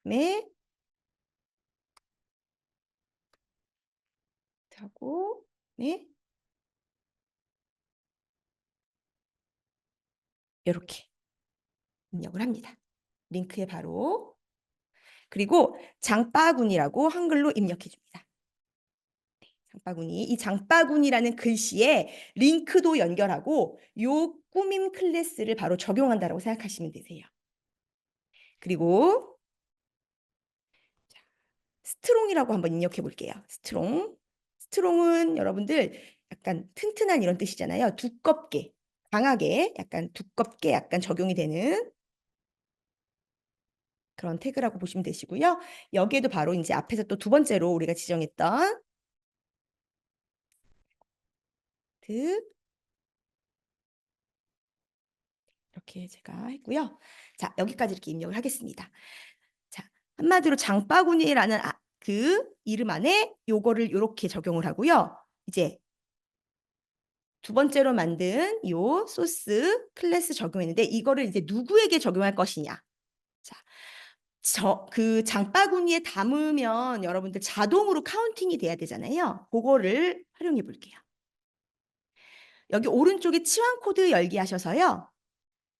S1: 네 하고 네 이렇게 입력을 합니다. 링크에 바로 그리고 장바구니라고 한글로 입력해 줍니다. 장바구니. 이 장바구니라는 글씨에 링크도 연결하고 요 꾸밈 클래스를 바로 적용한다라고 생각하시면 되세요. 그리고 스트롱이라고 한번 입력해 볼게요. 스트롱. 스트롱은 여러분들 약간 튼튼한 이런 뜻이잖아요. 두껍게, 강하게, 약간 두껍게 약간 적용이 되는 그런 태그라고 보시면 되시고요. 여기에도 바로 이제 앞에서 또 두 번째로 우리가 지정했던 이렇게 제가 했고요. 자, 여기까지 이렇게 입력을 하겠습니다. 자, 한마디로 장바구니라는 그 이름 안에 요거를 이렇게 적용을 하고요. 이제 두 번째로 만든 요 소스 클래스 적용했는데 이거를 이제 누구에게 적용할 것이냐. 자, 그 장바구니에 담으면 여러분들 자동으로 카운팅이 돼야 되잖아요. 그거를 활용해 볼게요. 여기 오른쪽에 치환 코드 열기 하셔서요.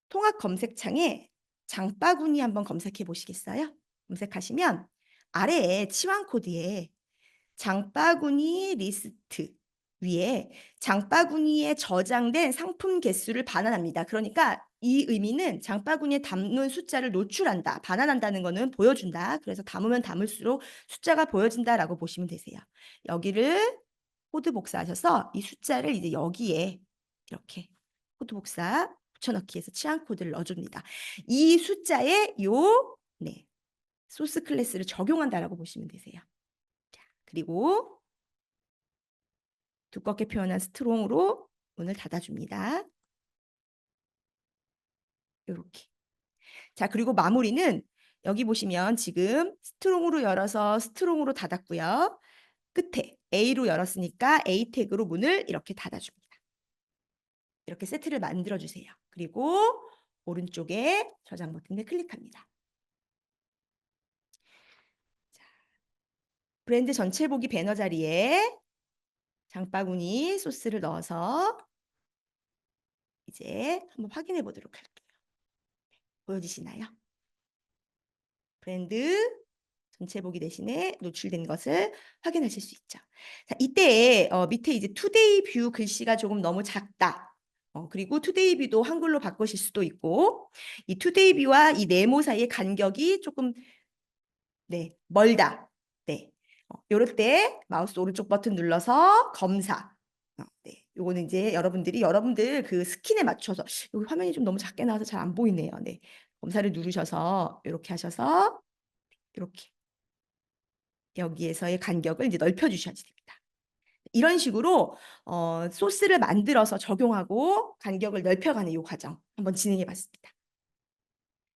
S1: 통합 검색창에 장바구니 한번 검색해 보시겠어요? 검색하시면 아래에 치환 코드에 장바구니 리스트 위에 장바구니에 저장된 상품 개수를 반환합니다. 그러니까 이 의미는 장바구니에 담는 숫자를 노출한다. 반환한다는 거는 보여준다. 그래서 담으면 담을수록 숫자가 보여진다라고 보시면 되세요. 여기를 코드 복사하셔서 이 숫자를 이제 여기에 이렇게 코드 복사 붙여넣기 해서 치안 코드를 넣어줍니다. 이 숫자에 네, 소스 클래스를 적용한다라고 보시면 되세요. 자, 그리고 두껍게 표현한 스트롱으로 문을 닫아줍니다. 이렇게. 자, 그리고 마무리는 여기 보시면 지금 스트롱으로 열어서 스트롱으로 닫았고요. 끝에 A로 열었으니까 A 태그로 문을 이렇게 닫아줍니다. 이렇게 세트를 만들어주세요. 그리고 오른쪽에 저장 버튼을 클릭합니다. 자, 브랜드 전체 보기 배너 자리에 장바구니 소스를 넣어서 이제 한번 확인해 보도록 할게요. 보여지시나요? 브랜드 전체 보기 대신에 노출된 것을 확인하실 수 있죠. 자, 이때 밑에 이제 투데이 뷰 글씨가 조금 너무 작다. 그리고 투데이 뷰도 한글로 바꾸실 수도 있고, 이 투데이 뷰와 이 네모 사이의 간격이 조금 네, 멀다. 네. 요럴 때 마우스 오른쪽 버튼 눌러서 검사. 네. 요거는 이제 여러분들 그 스킨에 맞춰서 여기 화면이 좀 너무 작게 나와서 잘 안 보이네요. 네. 검사를 누르셔서 이렇게 하셔서 이렇게 여기에서의 간격을 이제 넓혀 주셔야 됩니다. 이런 식으로 소스를 만들어서 적용하고 간격을 넓혀가는 이 과정 한번 진행해 봤습니다.